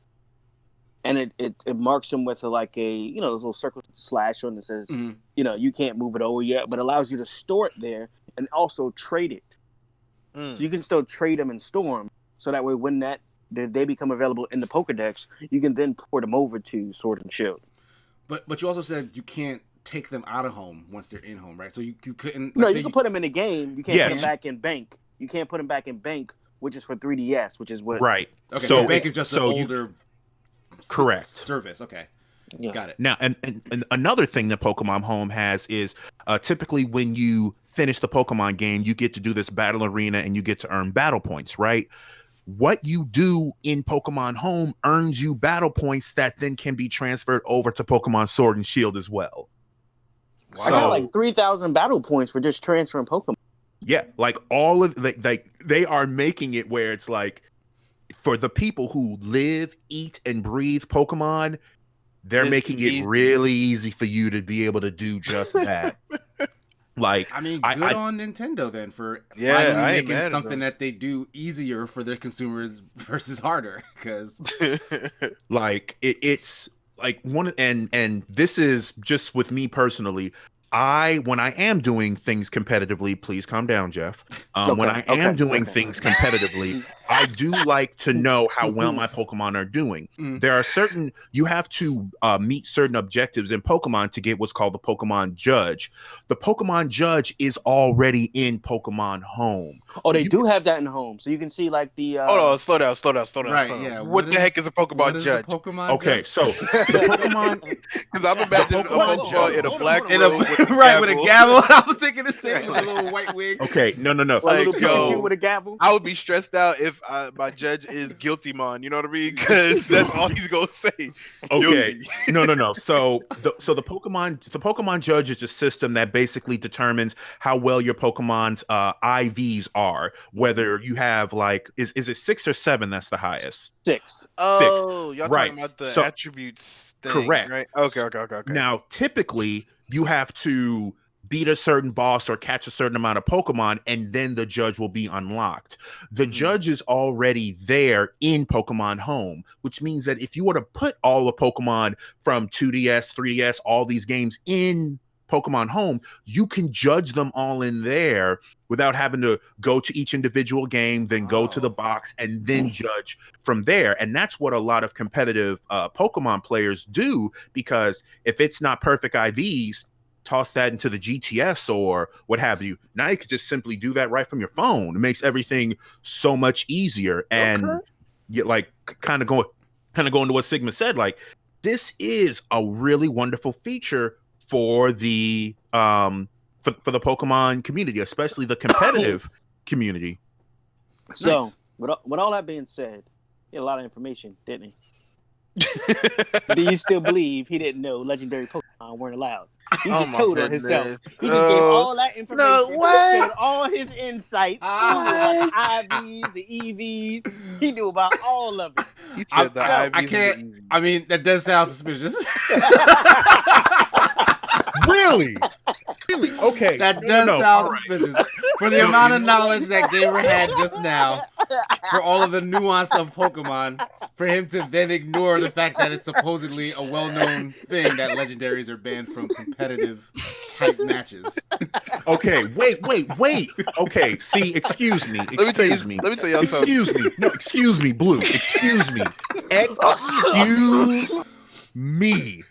And it marks them with those little circles slash on that says, you can't move it over yet, but allows you to store it there and also trade it. So you can still trade them and store them. So that way when they become available in the Pokedex, you can then port them over to Sword and Shield. But you also said you can't take them out of home once they're in home, right? So you couldn't... No, you can put them in the game. You can't put them back in Bank. You can't put them back in Bank, which is for 3DS, which is what... Right. Okay, so Bank is just an older... Correct. Service. Okay. Yeah. Got it. Now, and another thing that Pokemon Home has is typically when you finish the Pokemon game, you get to do this battle arena and you get to earn battle points, right? What you do in Pokemon Home earns you battle points that then can be transferred over to Pokemon Sword and Shield as well. Wow. I got like 3,000 battle points for just transferring Pokemon. Yeah, like all of they are making it where it's like, for the people who live, eat, and breathe Pokemon, they're making it really easy for you to be able to do just that. Like, I mean, good on Nintendo then for finally making something that they do easier for their consumers versus harder. Because, like, it's like one, and this is just with me personally. When I am doing things competitively, please calm down, Jeff. When I am doing things competitively, I do like to know how well my Pokemon are doing. There are you have to meet certain objectives in Pokemon to get what's called the Pokemon Judge. The Pokemon Judge is already in Pokemon Home. Oh, so they do have that in Home. So you can see like the... Hold on, slow down. Right, yeah. What the heck is a Pokemon Judge? Okay, so the Pokemon... Because I'm imagining a Pokemon in a black robe with a gavel. I was thinking the same with a little white wig. Okay, no. Like, a little Pikachu with a gavel. I would be stressed out if life, my judge is guilty man. You know what I mean? Because that's all he's gonna say. Okay. Guilty. No. So the Pokemon judge is a system that basically determines how well your Pokemon's IVs are. Whether you have like is it 6 or 7? That's the highest. 6. Oh, y'all Right. talking about the So- attributes thing, Correct. right? Okay. Now, typically, you have to beat a certain boss or catch a certain amount of Pokemon, and then the judge will be unlocked. The judge is already there in Pokemon Home, which means that if you were to put all the Pokemon from 2DS, 3DS, all these games in Pokemon Home, you can judge them all in there without having to go to each individual game, then go to the box, and then judge from there. And that's what a lot of competitive Pokemon players do, because if it's not perfect IVs, toss that into the GTS or what have you. Now you could just simply do that right from your phone. It makes everything so much easier. And you like kind of going to what Sigma said, like this is a really wonderful feature for the for the Pokemon community, especially the competitive community. So, Nice. with all that being said, he had a lot of information, didn't he? Do you still believe he didn't know legendary Pokemon weren't allowed? He just told on himself. He just gave all that information, shared all his insights. He knew about the IVs, the EVs. He knew about all of it. He said the IVs I can't. I mean, that does sound suspicious. Really? Okay. That does sound suspicious. For the amount of knowledge that Gamer had just now, for all of the nuance of Pokemon, for him to then ignore the fact that it's supposedly a well-known thing that legendaries are banned from competitive type matches. Okay, wait. Okay, see, excuse me. Let me tell y'all something. Excuse me. No, excuse me, Blue. Excuse me. Excuse me.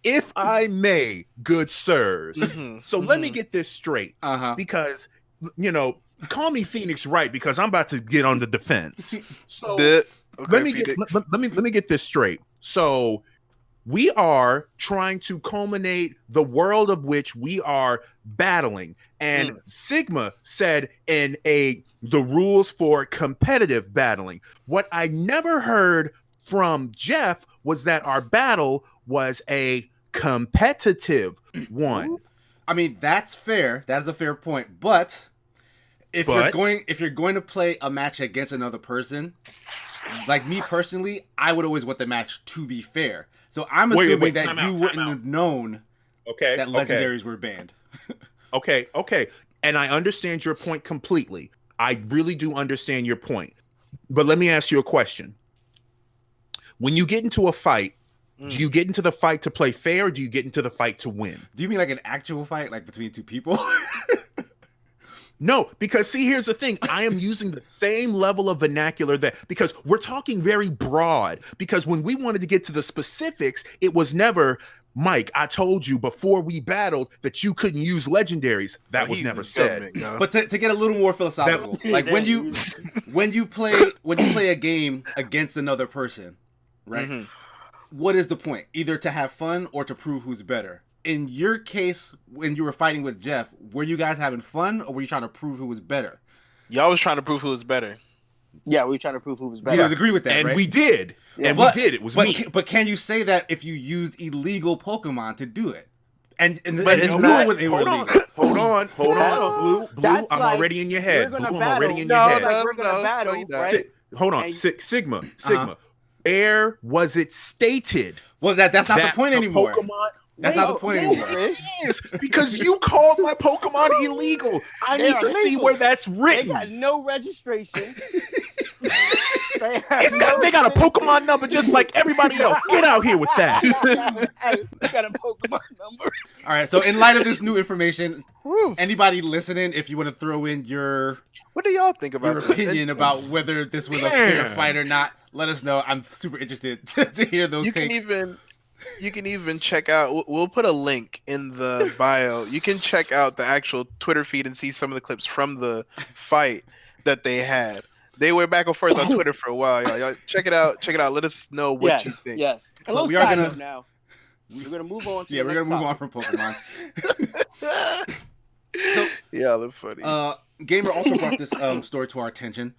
If I may, good sirs. So let me get this straight. Because, call me Phoenix Wright, because I'm about to get on the defense. So let me get this straight. So we are trying to culminate the world of which we are battling. And Sigma said in the rules for competitive battling. What I never heard from Jeff was that our battle was a competitive one. I mean, that's fair. That is a fair point. But if you're going to play a match against another person, like me personally, I would always want the match to be fair. So I'm assuming that you wouldn't have known that legendaries were banned. Okay. And I understand your point completely. I really do understand your point. But let me ask you a question. When you get into a fight, do you get into the fight to play fair, or do you get into the fight to win? Do you mean like an actual fight, like between two people? No, because see, here's the thing. I am using the same level of vernacular because we're talking very broad. Because when we wanted to get to the specifics, it was never, Mike, I told you before we battled that you couldn't use legendaries. That was never said. But to get a little more philosophical, like when you play a game against another person, right? What is the point? Either to have fun or to prove who's better. In your case, when you were fighting with Jeff, were you guys having fun, or were you trying to prove who was better? Y'all was trying to prove who was better. Yeah, we were trying to prove who was better. You guys agree with that, and right? we did. Yeah. And we did. It was me. But can you say that if you used illegal Pokemon to do it? And But you it's knew not- when they were illegal. Hold on. Blue, That's I'm like, already in your head. we're gonna Blue, I'm battle. already in your No, head. like we're gonna battle, no, right? Hold on. And- Sigma. Where was it stated? Well, that's not the point anymore. That's not the point anymore. It is, because you called my Pokemon illegal. I need to see where that's They written. got no registration. They got a Pokemon number just like everybody else. Get out here with that. They got a Pokemon number. All right. So in light of this new information, anybody listening, if you want to throw in your What do y'all think about your this? opinion about whether this was a fair fight or not, let us know. I'm super interested to hear those takes. You can even check out. We'll put a link in the bio. You can check out the actual Twitter feed and see some of the clips from the fight that they had. They were back and forth on Twitter for a while. Y'all check it out. Let us know what you think. Yes. And But we are gonna now. We're gonna move on. To We're gonna move on from Pokemon. So yeah, they're funny. Gamer also brought this story to our attention.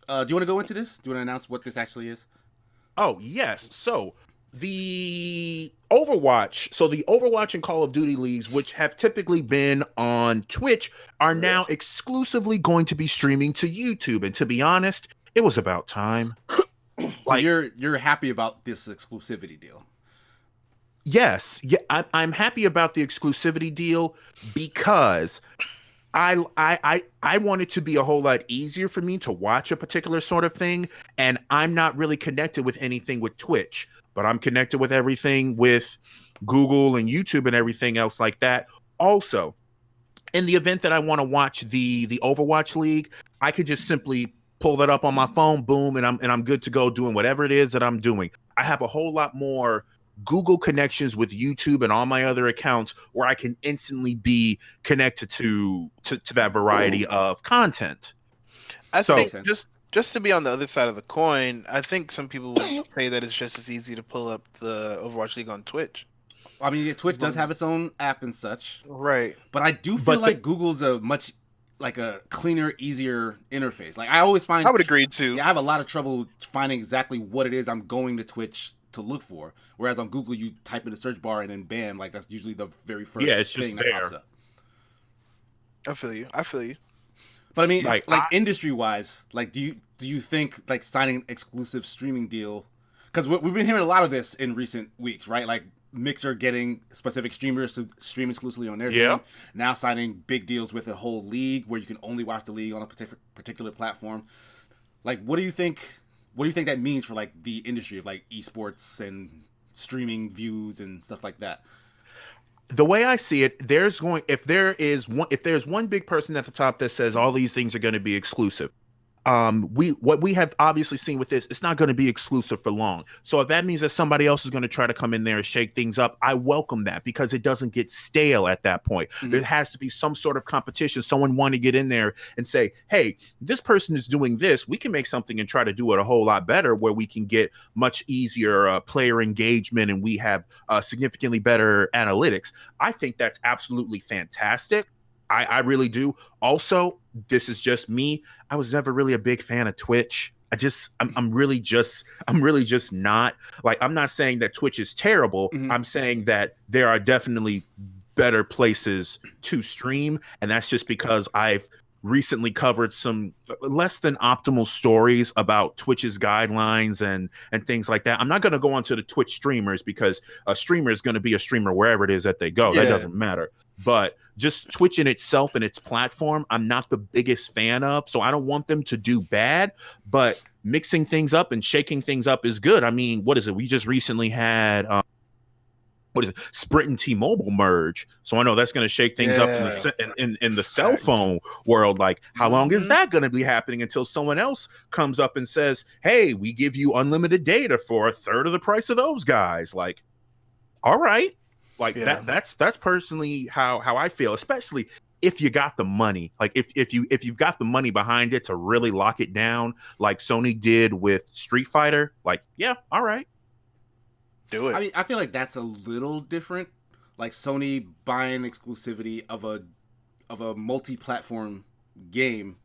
Do you want to go into this? Do you want to announce what this actually is? Oh, yes. So the Overwatch and Call of Duty leagues, which have typically been on Twitch, are now exclusively going to be streaming to YouTube. And to be honest, it was about time. So you're happy about this exclusivity deal? Yes, yeah, I'm happy about the exclusivity deal because I want it to be a whole lot easier for me to watch a particular sort of thing, and I'm not really connected with anything with Twitch, but I'm connected with everything with Google and YouTube and everything else like that. Also, in the event that I want to watch the Overwatch League, I could just simply pull that up on my phone, boom, and I'm good to go doing whatever it is that I'm doing. I have a whole lot more Google connections with YouTube and all my other accounts where I can instantly be connected to that variety of content. I think just to be on the other side of the coin, I think some people would say that it's just as easy to pull up the Overwatch League on Twitch. I mean, Twitch does have its own app and such, right? But I do feel like Google's a much a cleaner, easier interface. Like I always find, I would agree too. Yeah, I have a lot of trouble finding exactly what it is I'm going to Twitch to look for. Whereas on Google, you type in the search bar and then bam, like that's usually the very first thing that pops up. I feel you. But I mean, like industry wise, like do you think like signing an exclusive streaming deal? Because we've been hearing a lot of this in recent weeks, right? Like Mixer getting specific streamers to stream exclusively on their thing. Now signing big deals with a whole league where you can only watch the league on a particular platform. Like, what do you think? What do you think that means for like the industry of like esports and streaming views and stuff like that? The way I see it, if there's one big person at the top that says all these things are going to be exclusive, what we have obviously seen with this, it's not going to be exclusive for long. So if that means that somebody else is going to try to come in there and shake things up, I welcome that because it doesn't get stale at that point. Mm-hmm. There has to be some sort of competition. Someone want to get in there and say, hey, this person is doing this. We can make something and try to do it a whole lot better where we can get much easier player engagement and we have significantly better analytics. I think that's absolutely fantastic. I really do. Also, this is just me. I was never really a big fan of Twitch. I'm really just not. Like, I'm not saying that Twitch is terrible. Mm-hmm. I'm saying that there are definitely better places to stream. And that's just because I've recently covered some less than optimal stories about Twitch's guidelines and things like that. I'm not going to go onto the Twitch streamers because a streamer is going to be a streamer wherever it is that they go. Yeah. That doesn't matter. But just Twitch in itself and its platform, I'm not the biggest fan of. So I don't want them to do bad, but mixing things up and shaking things up is good. I mean, what is it? We just recently had Sprint and T-Mobile merge. So I know that's going to shake things up in the cell phone world. Like, how long is that going to be happening until someone else comes up and says, hey, we give you unlimited data for a third of the price of those guys? Like, all right. Like that's personally how I feel, especially if you got the money. Like if you've got the money behind it to really lock it down, like Sony did with Street Fighter. Like, yeah, all right, do it. I mean, I feel like that's a little different. Like Sony buying exclusivity of a multi-platform game.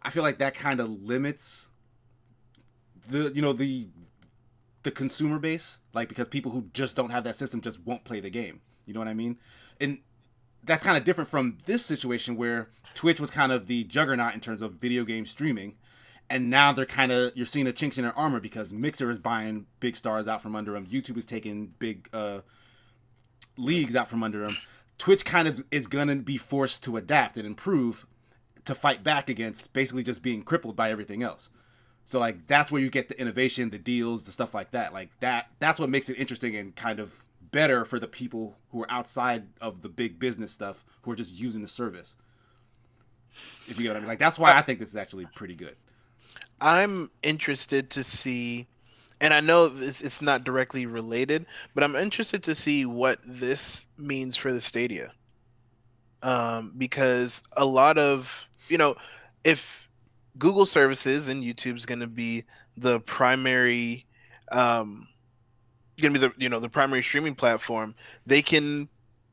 I feel like that kind of limits the consumer base, like, because people who just don't have that system just won't play the game. You know what I mean? And that's kind of different from this situation where Twitch was kind of the juggernaut in terms of video game streaming. And now you're seeing the chinks in their armor because Mixer is buying big stars out from under them. YouTube is taking big leagues out from under them. Twitch kind of is going to be forced to adapt and improve to fight back against basically just being crippled by everything else. So, like, that's where you get the innovation, the deals, the stuff like that. Like, that's what makes it interesting and kind of better for the people who are outside of the big business stuff who are just using the service. If you get what I mean. Like, that's why I think this is actually pretty good. I'm interested to see, and I know it's not directly related, but I'm interested to see what this means for the Stadia. Because a lot of, if Google services and YouTube's going to be the primary, the primary streaming platform. They can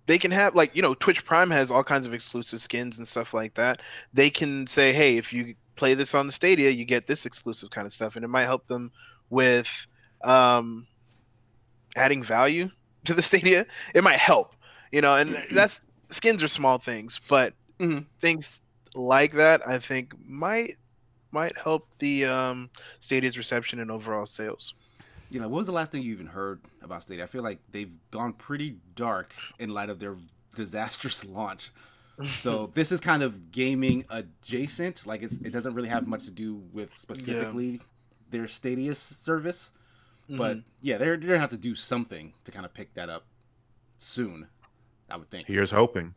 have, like, Twitch Prime has all kinds of exclusive skins and stuff like that. They can say, hey, if you play this on the Stadia, you get this exclusive kind of stuff, and it might help them with adding value to the Stadia. It might help, and that's skins are small things, but things like that I think might help the Stadia's reception and overall sales. What was the last thing you even heard about Stadia? I feel like they've gone pretty dark in light of their disastrous launch. So this is kind of gaming adjacent. Like it doesn't really have much to do with specifically their Stadia service. But yeah, they're gonna have to do something to kind of pick that up soon, I would think. Here's hoping.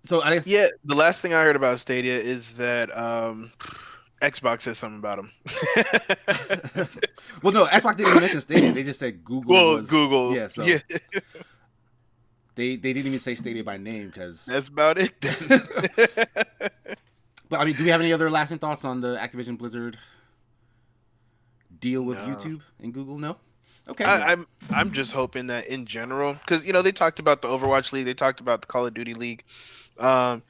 So I guess the last thing I heard about Stadia is that Xbox said something about them. Well, no, Xbox didn't even mention Stadia. They just said Google. Well, Google. Yeah, so they didn't even say Stadia by name because that's about it. But I mean, do we have any other lasting thoughts on the Activision Blizzard deal with YouTube and Google? No. Okay. I'm just hoping that in general, because they talked about the Overwatch League, they talked about the Call of Duty League. I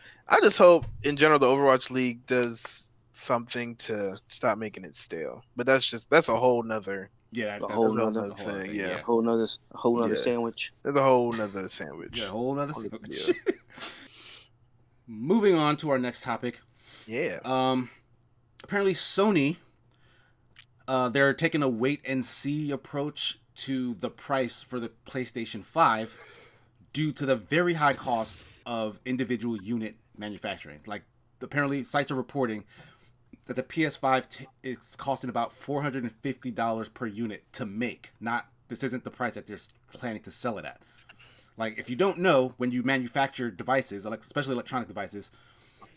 just hope in general the Overwatch League does something to stop making it stale. But that's a whole nother a whole nother thing. Yeah, a whole nother sandwich. There's a whole nother sandwich. Yeah, a whole nother sandwich. Yeah. Moving on to our next topic. Yeah. Apparently Sony, they're taking a wait and see approach to the price for the PlayStation 5 due to the very high cost of individual unit manufacturing. Like, apparently sites are reporting that the PS5 is costing about $450 per unit to make. This isn't the price that they're planning to sell it at. Like, if you don't know, when you manufacture devices, especially electronic devices,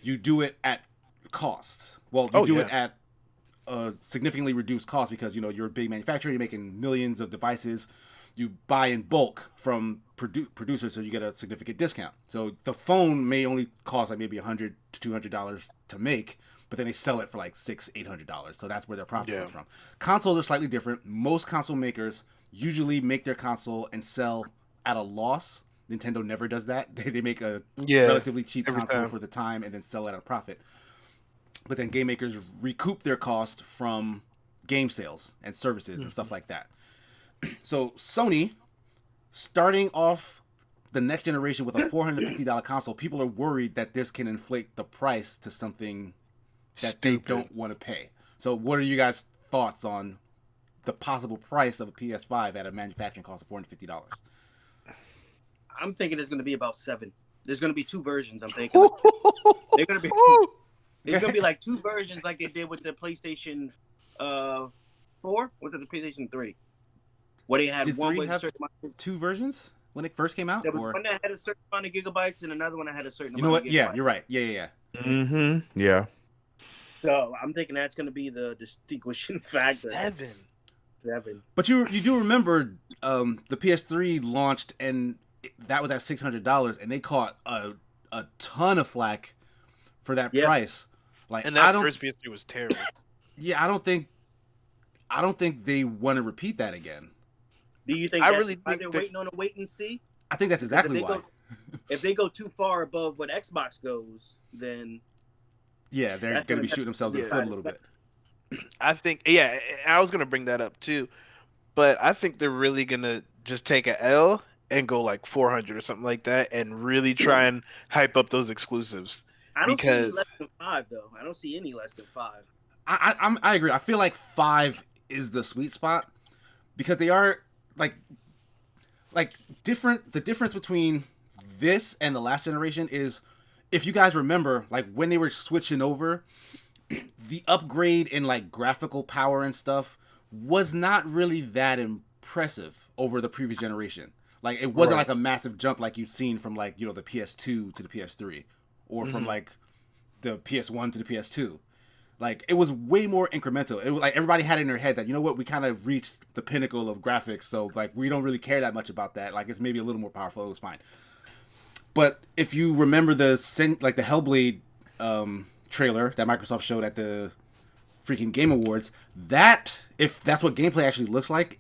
you do it at cost. Well, you do it at a significantly reduced cost because, you're a big manufacturer, you're making millions of devices. You buy in bulk from producers, so you get a significant discount. So the phone may only cost like maybe $100 to $200 to make, but then they sell it for like $600-800. So that's where their profit comes from. Consoles are slightly different. Most console makers usually make their console and sell at a loss. Nintendo never does that. They make a relatively cheap console for the time and then sell it at a profit. But then game makers recoup their cost from game sales and services and stuff like that. So Sony, starting off the next generation with a $450 console, people are worried that this can inflate the price to something that they don't want to pay. So what are you guys' thoughts on the possible price of a PS5 at a manufacturing cost of $450? I'm thinking it's going to be about $7. There's going to be two versions, I'm thinking. They're going to be... It's going to be like two versions like they did with the PlayStation 4. Was it the PlayStation 3? Where they had one with a certain amount of... two versions when it first came out? There was one that had a certain amount of gigabytes and another one that had a certain amount of gigabytes. Yeah, you're right. Yeah. Mm-hmm. Yeah. So I'm thinking that's going to be the distinguishing factor. 7. But you do remember the PS3 launched and that was at $600 and they caught a ton of flack for that price. Like, and that first PS3 was terrible. Yeah, I don't think they want to repeat that again. Do you think they're waiting on a wait and see? I think that's exactly why. If they go too far above what Xbox goes, then they're going to be shooting themselves in the foot a little bit. I think, I was going to bring that up too, but I think they're really going to just take an L and go like 400 or something like that and really try and hype up those exclusives. I don't see any less than 5 though. I don't see any less than 5. I agree. I feel like 5 is the sweet spot because they are like different. The difference between this and the last generation is, if you guys remember, like when they were switching over, the upgrade in like graphical power and stuff was not really that impressive over the previous generation. Like it wasn't like a massive jump like you've seen from like, the PS2 to the PS3 or from like the PS1 to the PS2. Like, it was way more incremental. It was like everybody had it in their head that, we kind of reached the pinnacle of graphics, so like we don't really care that much about that. Like, it's maybe a little more powerful. It was fine. But if you remember the Hellblade trailer that Microsoft showed at the freaking Game Awards, if that's what gameplay actually looks like,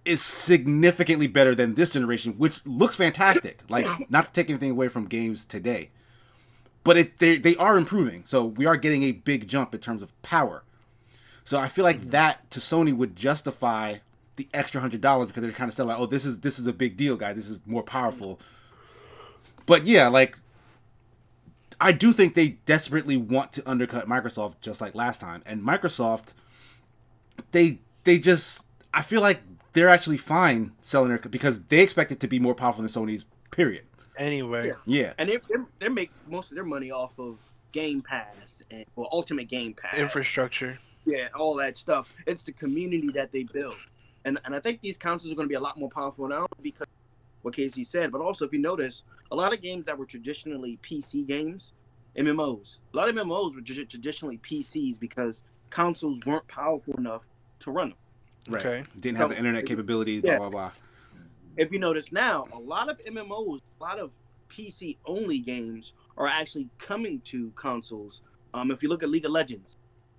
is significantly better than this generation, which looks fantastic. Like, not to take anything away from games today, but they are improving. So we are getting a big jump in terms of power. So I feel like that to Sony would justify the extra $100 because they're trying to sell like, oh, this is a big deal, guys. This is more powerful. But yeah, like I do think they desperately want to undercut Microsoft just like last time. And Microsoft, they just, I feel like they're actually fine selling their, because they expect it to be more powerful than Sony's, period. Anyway. Yeah. And they make most of their money off of Game Pass and Ultimate Game Pass. Infrastructure. Yeah, all that stuff. It's the community that they build. And I think these consoles are going to be a lot more powerful now because what Casey said, but also if you notice, a lot of games that were traditionally PC games, MMOs, a lot of MMOs were traditionally PCs because consoles weren't powerful enough to run them. Right. Okay. Didn't have the internet capabilities, yeah. blah, blah, blah. If you notice now, a lot of MMOs, a lot of PC-only games are actually coming to consoles. If you look at League of Legends,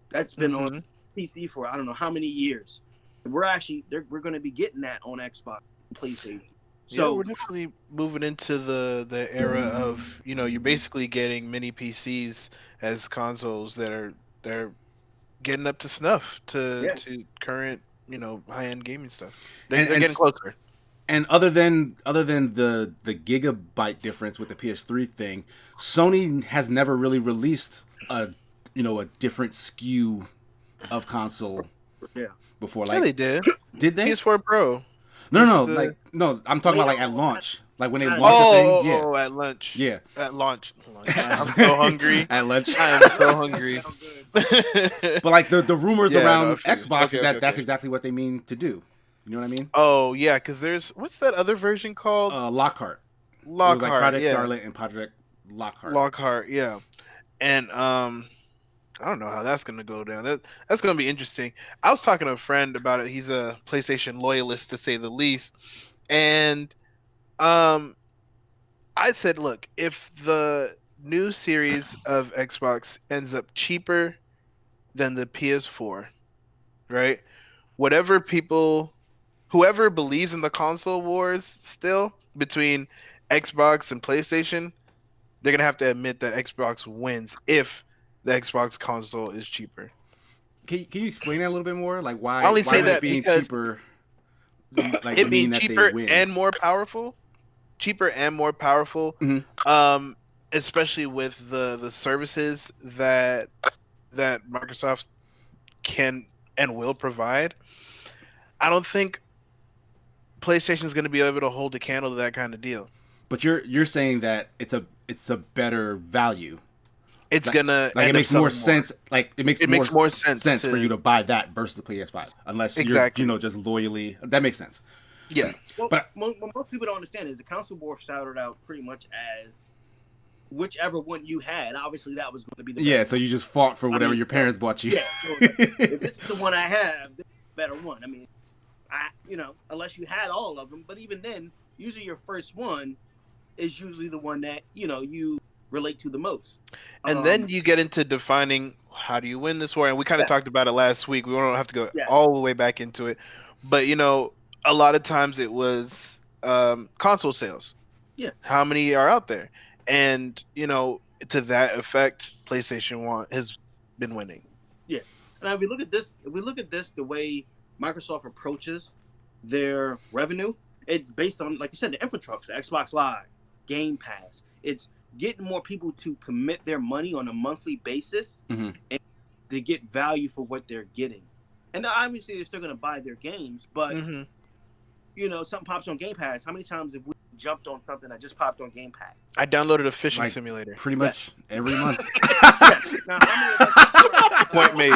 that's been on PC for I don't know how many years. We're going to be getting that on Xbox and PlayStation. So we're definitely moving into the era of, you're basically getting mini PCs as consoles that are getting up to snuff to current, high-end gaming stuff. They're getting closer. And other than the gigabyte difference with the PS3 thing, Sony has never really released a different SKU of console before. Like, yeah, they did. Did they? PS4 Pro. No, I'm talking about like at launch. Like when they launch a thing. Yeah. Oh, at lunch. Yeah. At launch. I'm so hungry. At lunch. I am so hungry. But like the rumors around Xbox is that's that's exactly what they mean to do. You know what I mean? Oh yeah, because there's what's that other version called? Lockhart. It Lockhart. was like Project Scarlet and Project Lockhart. Lockhart, yeah. And I don't know how that's gonna go down. That's gonna be interesting. I was talking to a friend about it. He's a PlayStation loyalist to say the least, and I said, look, if the new series of Xbox ends up cheaper than the PS4, right? Whoever believes in the console wars still between Xbox and PlayStation, they're gonna have to admit that Xbox wins if the Xbox console is cheaper. Can you explain that a little bit more? Like why? I only say would that it being because cheaper. Like it being that cheaper they win? and more powerful, especially with the services that Microsoft can and will provide. I don't think PlayStation is going to be able to hold a candle to that kind of deal. But you're saying that it's a better value. It's like, gonna like it makes more sense. Like it makes more sense for you to buy that versus the PS5, unless you're just loyally. That makes sense. Yeah. Well, but what most people don't understand is the console war started out pretty much as whichever one you had. Obviously, that was going to be the best. Yeah. So you just fought for whatever your parents bought you. Yeah. So if this is the one I have, this is the better one. I mean, unless you had all of them, but even then, usually your first one is usually the one that you relate to the most. And then you get into defining how do you win this war, and we kind of talked about it last week. We don't have to go all the way back into it, but a lot of times it was console sales. Yeah. How many are out there? And to that effect, PlayStation has been winning. Yeah. And if we look at this, the way Microsoft approaches their revenue, it's based on, like you said, the infrastructure, Xbox Live, Game Pass. It's getting more people to commit their money on a monthly basis and to get value for what they're getting. And obviously they're still going to buy their games, but something pops on Game Pass. How many times have we jumped on something that just popped on Game Pass? I downloaded a fishing simulator. Pretty much every month. Now, how many of us Point made.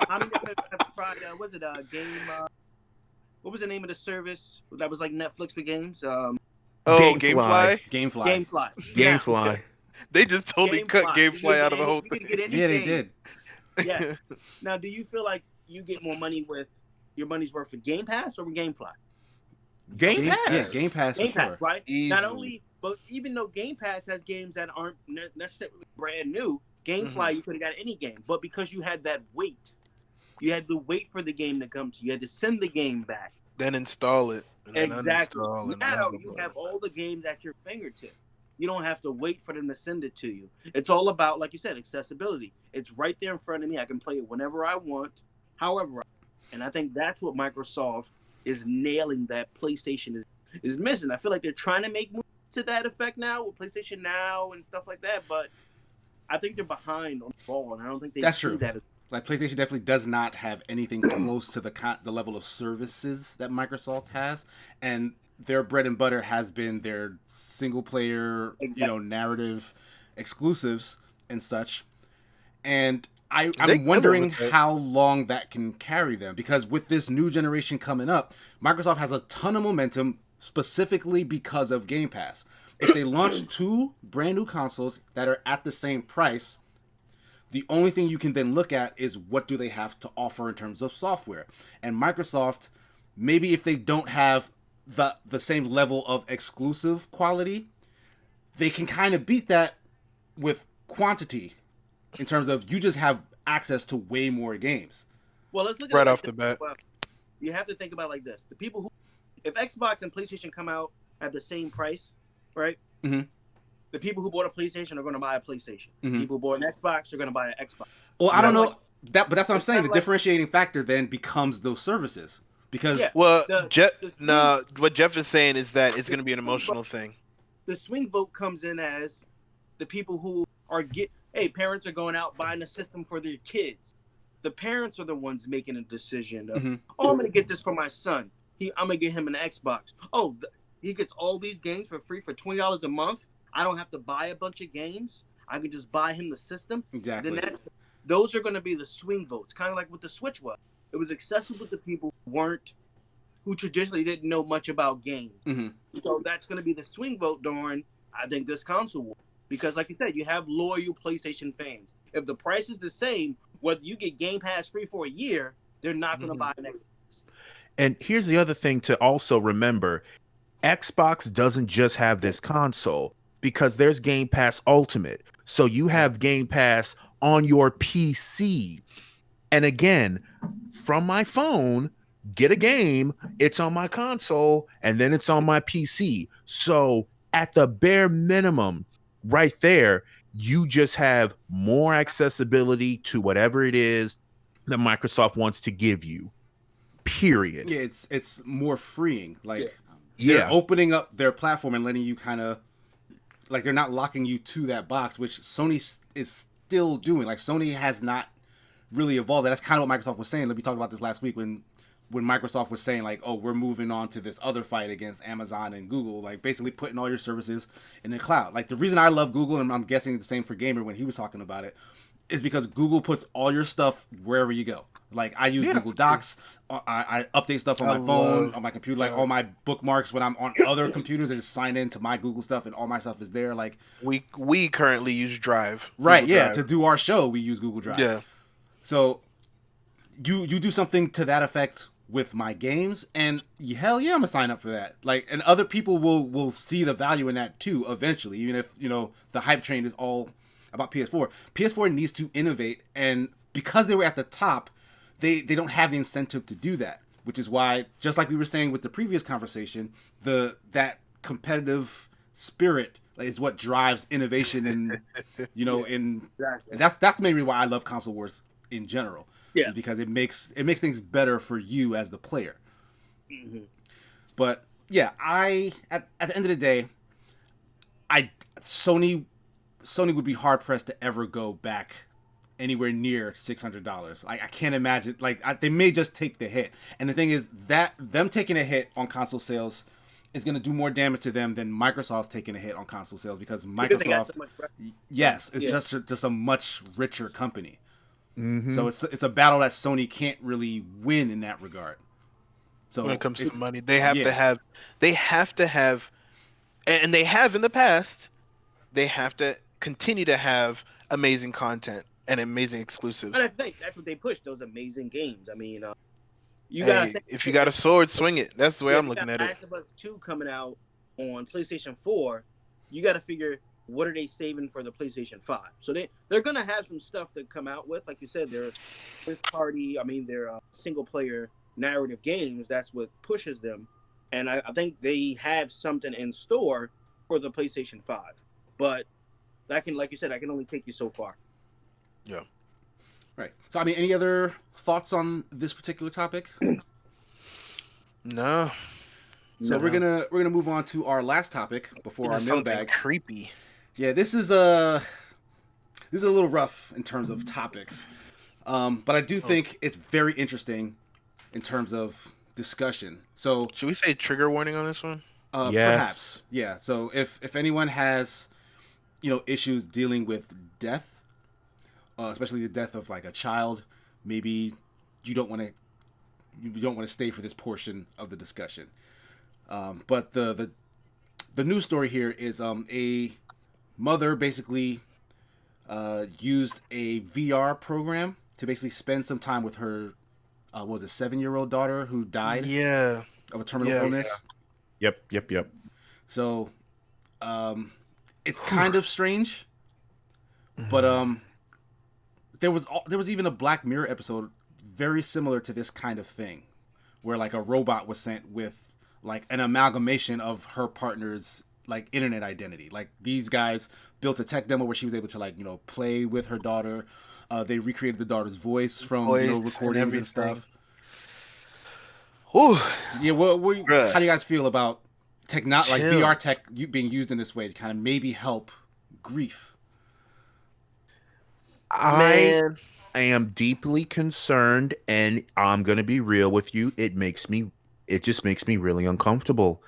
how many of us have tried, was it a game, what was the name of the service that was like Netflix for games? Gamefly? Gamefly. They just totally cut Gamefly out of the whole thing. Yeah, they did. Yeah. Now, do you feel like you get more money with your money's worth for Game Pass or with Gamefly? Game Pass. Yeah, Game Pass for sure. Right? Easily. Not only, but even though Game Pass has games that aren't necessarily brand new, Gamefly you could have got any game. But because you had that wait, you had to wait for the game to come to you. You had to send the game back. Then install it. Exactly. Now you have all the games at your fingertip. You don't have to wait for them to send it to you. It's all about, like you said, accessibility. It's right there in front of me. I can play it whenever I want, however I want. And I think that's what Microsoft is nailing that PlayStation is missing. I feel like they're trying to make moves to that effect now with PlayStation Now and stuff like that, but I think they're behind on the ball, and I don't think they That's see true. that. Like PlayStation definitely does not have anything close to the level of services that Microsoft has, and their bread and butter has been their single player, Exactly. Narrative exclusives and such. And They I'm kill it wondering with that. how long that can carry them, because with this new generation coming up, Microsoft has a ton of momentum specifically because of Game Pass. If they launch 2 brand new consoles that are at the same price, the only thing you can then look at is what do they have to offer in terms of software. And Microsoft, maybe if they don't have the same level of exclusive quality, they can kind of beat that with quantity in terms of you just have access to way more games. Well, let's look at Right it like off the this. bat. Well, you have to think about it like this: the people who, if Xbox and PlayStation come out at the same price, right? Mhm. The people who bought a PlayStation are going to buy a PlayStation. Mhm. People who bought an Xbox are going to buy an Xbox. Well, I don't Yeah. know that, but that's what I'm It's saying. The kinda like- differentiating factor then becomes those services, because Yeah. Well, The- what Jeff is saying is that it's going to be an emotional thing. The swing vote comes in as the people who are parents are going out buying a system for their kids. The parents are the ones making a decision of, Mhm. oh, I'm going to get this for my son. I'm going to get him an Xbox. Oh, he gets all these games for free for $20 a month. I don't have to buy a bunch of games. I can just buy him the system. exactly. Then those are going to be the swing votes, kind of like what the Switch was. It was accessible to people who traditionally didn't know much about games. Mhm. So that's going to be the swing vote during, I think, this console war. Because, like you said, you have loyal PlayStation fans. If the price is the same, whether you get Game Pass free for a year, they're not going to buy an Xbox. And here's the other thing to also remember. Xbox doesn't just have this console, because there's Game Pass Ultimate. So you have Game Pass on your PC. And again, from my phone, get a game, it's on my console, and then it's on my PC. So at the bare minimum, right there, you just have more accessibility to whatever it is that Microsoft wants to give you. Period. Yeah, it's more freeing. Like Yeah. they're opening up their platform and letting you kind of, like, they're not locking you to that box, which Sony is still doing. Like, Sony has not really evolved. That's kind of what Microsoft was saying. We talked about this last week when Microsoft was saying, like, oh, we're moving on to this other fight against Amazon and Google, like basically putting all your services in the cloud. Like, the reason I love Google, and I'm guessing the same for Gamer when he was talking about it, is because Google puts all your stuff wherever you go. Like, I use Google Docs. I update stuff on my phone, on my computer. Like, all my bookmarks when I'm on other computers, I just sign in to my Google stuff, and all my stuff is there. Like, We currently use Drive. right, Google yeah. Drive. To do our show, we use Google Drive. Yeah. So you do something to that effect with my games, and hell yeah, I'm gonna sign up for that. Like, and other people will see the value in that too eventually, even if, you know, the hype train is all about PS4. PS4 needs to innovate, and because they were at the top, they don't have the incentive to do that, which is why, just like we were saying with the previous conversation, that competitive spirit is what drives innovation, and you know, and that's the main reason why I love console wars in general. Yeah. Is because it makes things better for you as the player. Mhm. But yeah, at the end of the day, Sony would be hard pressed to ever go back anywhere near $600. I can't imagine. Like, they may just take the hit. And the thing is that them taking a hit on console sales is going to do more damage to them than Microsoft taking a hit on console sales, because Because they got Microsoft, so much revenue. yes, it's Yeah. just a much richer company. Mhm. So it's a battle that Sony can't really win in that regard. So When it comes it's- to money, they have yeah. to have, and they have in the past. They have to continue to have amazing content and amazing exclusives. And I think that's what they push, those amazing games. I mean, Hey, if you got a sword, swing it. That's the way I'm looking at it. Last of Us 2 coming out on PlayStation 4, you got to figure, what are they saving for the PlayStation 5? So they're going to have some stuff to come out with. Like you said, they're they're single-player narrative games. That's what pushes them. And I think they have something in store for the PlayStation 5. But that can, like you said, that can only take you so far. Yeah. Right. So, I mean, any other thoughts on this particular topic? No. So we're gonna move on to our last topic before our Something mailbag. creepy. Yeah, this is a little rough in terms of topics, but I do think it's very interesting in terms of discussion. So Should we say trigger warning on this one? Yes. Perhaps, yeah. So if anyone has issues dealing with death, especially the death of like a child, maybe you don't want to stay for this portion of the discussion. But the news story here is a mother basically used a VR program to basically spend some time with her 7-year-old daughter who died of a terminal illness. Yep. So it's kind of strange, but there was even a Black Mirror episode very similar to this kind of thing, where like a robot was sent with like an amalgamation of her partner's like internet identity. Like these guys built a tech demo where she was able to like play with her daughter. They recreated the daughter's voice from recordings and stuff. Ooh. Yeah, how do you guys feel about like VR tech being used in this way to kind of maybe help grief? I am deeply concerned, and I'm gonna be real with you. It just makes me really uncomfortable.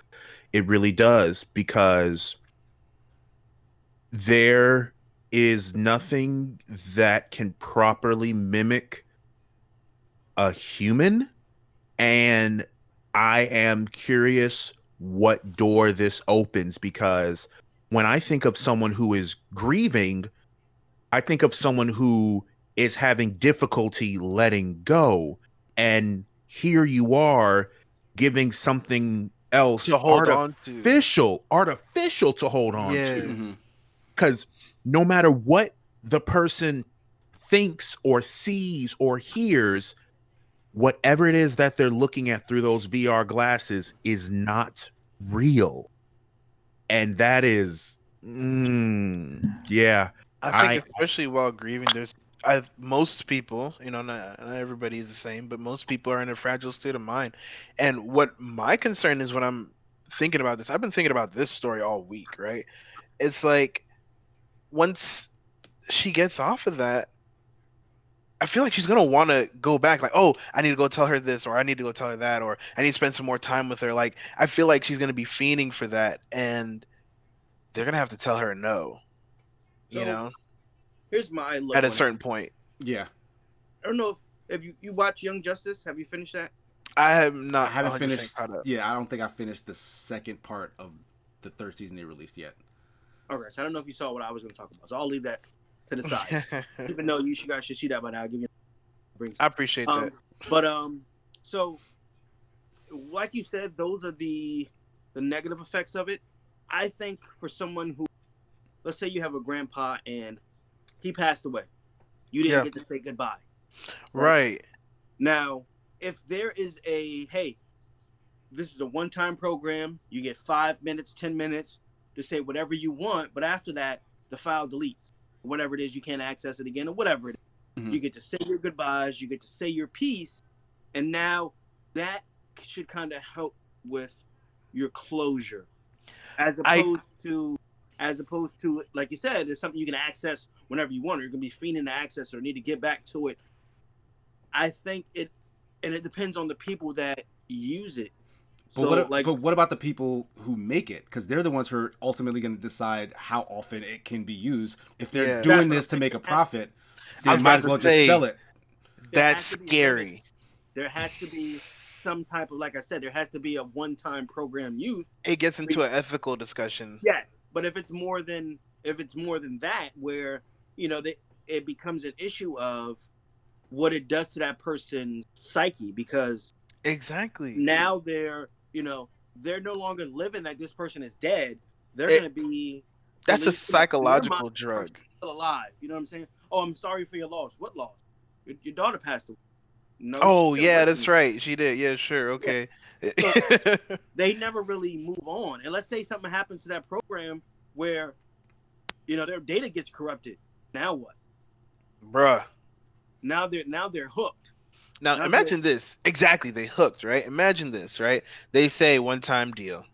It really does, because there is nothing that can properly mimic a human, and I am curious what door this opens, because when I think of someone who is grieving, I think of someone who is having difficulty letting go, and here you are giving something else to hold artificial to hold on to. Because no matter what the person thinks or sees or hears, whatever it is that they're looking at through those VR glasses is not real. And that is, yeah. I think especially while grieving, most people, not everybody is the same, but most people are in a fragile state of mind. And what my concern is when I'm thinking about this, I've been thinking about this story all week, right? It's like, once she gets off of that, I feel like she's going to want to go back. Like, oh, I need to go tell her this, or I need to go tell her that, or I need to spend some more time with her. Like, I feel like she's going to be fiending for that. And they're going to have to tell her no. So, here's my look at a certain point. Yeah. I don't know if you watch Young Justice. Have you finished that? I have not. I haven't finished. Yeah, I don't think I finished the second part of the third season they released yet. Okay, so I don't know if you saw what I was going to talk about, so I'll leave that to the side. Even though you guys should see that by now, I'll give you. I appreciate that. But so like you said, those are the negative effects of it. I think for someone who, let's say you have a grandpa and he passed away, you didn't get to say goodbye. Right. Now, if there is hey, this is a one-time program, you get 5 minutes, 10 minutes to say whatever you want, but after that, the file deletes. Whatever it is, you can't access it again, or whatever it is. Mm-hmm. You get to say your goodbyes, you get to say your piece, and now that should kind of help with your closure. As opposed to, like you said, it's something you can access whenever you want, or you're going to be fiending to access or need to get back to it. I think it depends on the people that use it. But what about the people who make it? Because they're the ones who are ultimately going to decide how often it can be used. If they're doing this to make a profit, they might as well just sell it. That's scary. There has to be some type of, like I said, there has to be a one-time program use. It gets into an ethical discussion. Yes, but if it's more than that, where it becomes an issue of what it does to that person's psyche, because exactly now they're no longer living that this person is dead. They're going to be. That's a psychological drug. Still alive. You know what I'm saying? Oh, I'm sorry for your loss. What loss? Your daughter passed away. No, Oh she couldn't yeah, listen that's to it. right. She did. Yeah, sure. Okay. They never really move on. And let's say something happens to that program where, their data gets corrupted. Now what? Bruh. Now they're hooked. Now Now they're imagine this. Exactly, they hooked, right? Imagine this, right? They say one-time deal,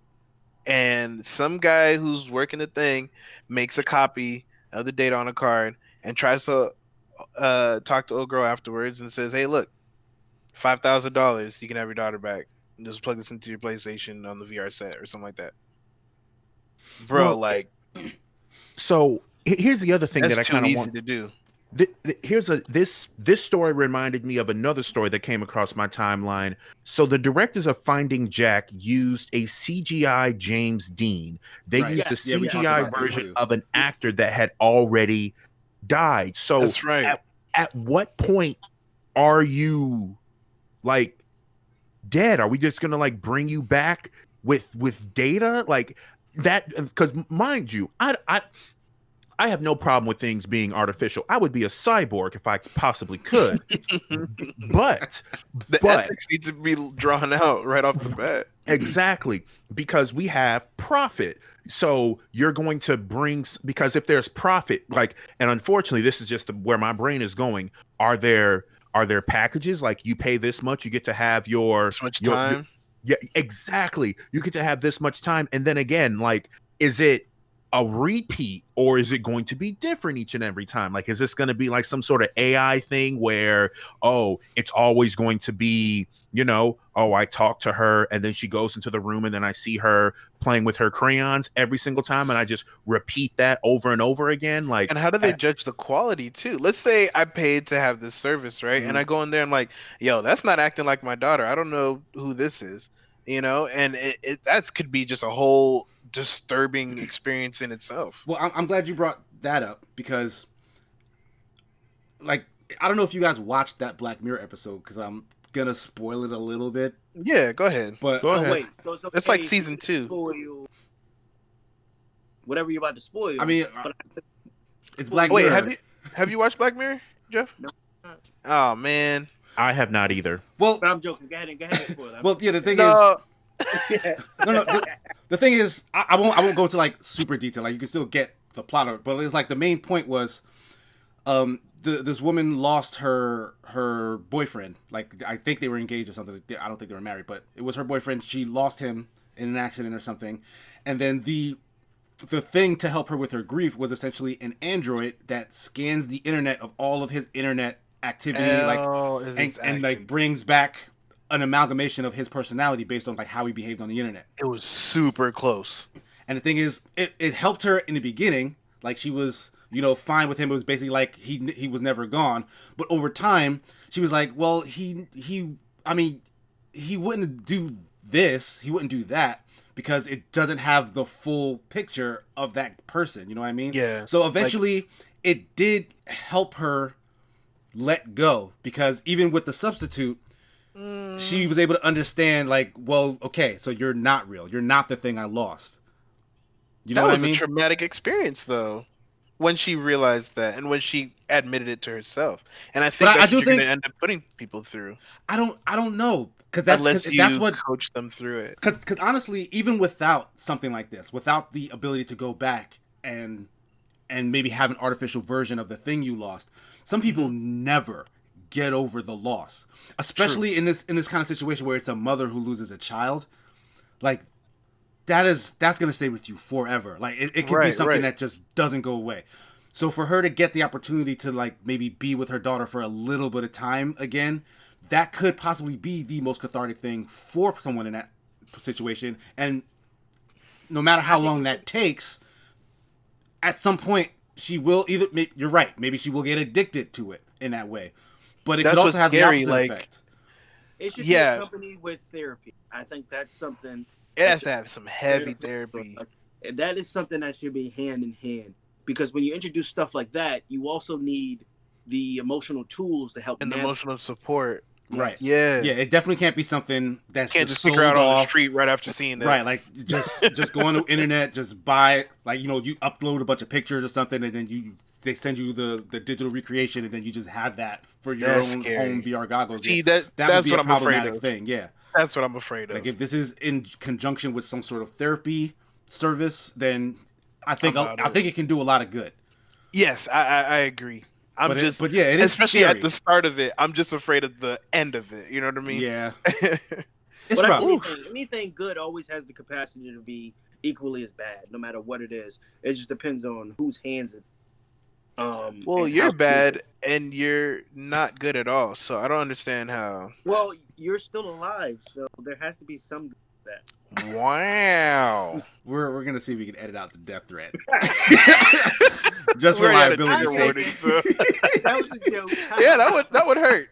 and some guy who's working the thing makes a copy of the data on a card and tries to talk to old girl afterwards and says, "Hey, look, $5,000, you can have your daughter back. And just plug this into your PlayStation on the VR set or something like that." Bro, Well, like So here's the other thing that's that I too kind of easy want. to do. This story reminded me of another story that came across my timeline. So the directors of Finding Jack used a CGI James Dean. They Right. used a Yeah, we talked CGI about this version too. of an actor that had already died. So That's right. at what point are you like dead? Are we just gonna like bring you back with data like that? Because mind you, I have no problem with things being artificial. I would be a cyborg if I possibly could. But The ethics need to be drawn out right off the bat. exactly, because we have profit. So you're going to bring, because if there's profit, like, and unfortunately, this is just where my brain is going. Are there packages like you pay this much, you get to have So much time. yeah, exactly. You get to have this much time, and then again, like, is it a repeat or is it going to be different each and every time? Like, is this going to be like some sort of AI thing where, oh, it's always going to be, oh, I talk to her and then she goes into the room and then I see her playing with her crayons every single time and I just repeat that over and over again? Like, And how do they judge the quality too? Let's say I paid to have this service, right? And I go in there and I'm like, yo, that's not acting like my daughter. I don't know who this is, and that could be just a whole disturbing experience in itself. Well, I'm glad you brought that up because, like, I don't know if you guys watched that Black Mirror episode because I'm gonna spoil it a little bit. Yeah, go ahead. But Go ahead. wait, so it's okay It's like if season you 2. spoil whatever you're about to spoil. I mean, but it's Black Wait, Mirror. have you watched Black Mirror, Jeff? No. Oh man. I have not either. Well, I'm joking. Go ahead and spoil that. well, yeah. The thing No. is, no. The thing is, I won't go into like super detail. Like you can still get the plot of it, but it's like the main point was, this woman lost her boyfriend. Like I think they were engaged or something. I don't think they were married, but it was her boyfriend. She lost him in an accident or something, and then the thing to help her with her grief was essentially an android that scans the internet of all of his internet activity, and like brings back an amalgamation of his personality based on like how he behaved on the internet. It was super close. And the thing is, it helped her in the beginning. Like she was, fine with him. It was basically like he was never gone. But over time, she was like, well, he wouldn't do this. He wouldn't do that because it doesn't have the full picture of that person. You know what I mean? Yeah. So eventually, it did help her let go because even with the substitute, she was able to understand, like, well, okay, so you're not real. You're not the thing I lost. You know what I mean? That was a traumatic experience, though, when she realized that and when she admitted it to herself. And I think that's what you're going to end up putting people through. I don't know. Unless that's you what coach them through it. Because honestly, even without something like this, without the ability to go back and maybe have an artificial version of the thing you lost, some people never get over the loss, especially in this kind of situation where it's a mother who loses a child. Like that's gonna stay with you forever. Like it can be something that just doesn't go away. So for her to get the opportunity to like maybe be with her daughter for a little bit of time again, that could possibly be the most cathartic thing for someone in that situation. And no matter how long that takes, at some point she will either. You're right. Maybe she will get addicted to it in that way. But it could also have the opposite effect. It should be accompanied with therapy. I think that's something. It has to have some heavy therapy. And that is something that should be hand in hand. Because when you introduce stuff like that, you also need the emotional tools to help. And the emotional support. Right. Yeah. Yeah, it definitely can't be something that's Can't just just stick sold around on the off. street right after seeing that. Right, like just go on the internet, just buy it. Like, you know, you upload a bunch of pictures or something, and then they send you the digital recreation, and then you just have that for your That's own scary. home VR goggles. See, that would that's be what a I'm afraid problematic of. thing. Yeah, That's what I'm afraid of. like if this is in conjunction with some sort of therapy service, then I think it can do a lot of good. Yes, I agree. But yeah, it is especially scary. at the start of it. I'm just afraid of the end of it. You know what I mean? Yeah, it's But rough. anything good always has the capacity to be equally as bad, no matter what it is. It just depends on whose hands it. Well, and you're how bad good. and you're not good at all. So I don't understand how. Well, you're still alive, so there has to be some good with that. Wow. We're gonna see if we can edit out the death threat. Just for We're at a liability trigger sake. warning, so- That was a joke. Yeah, that would hurt.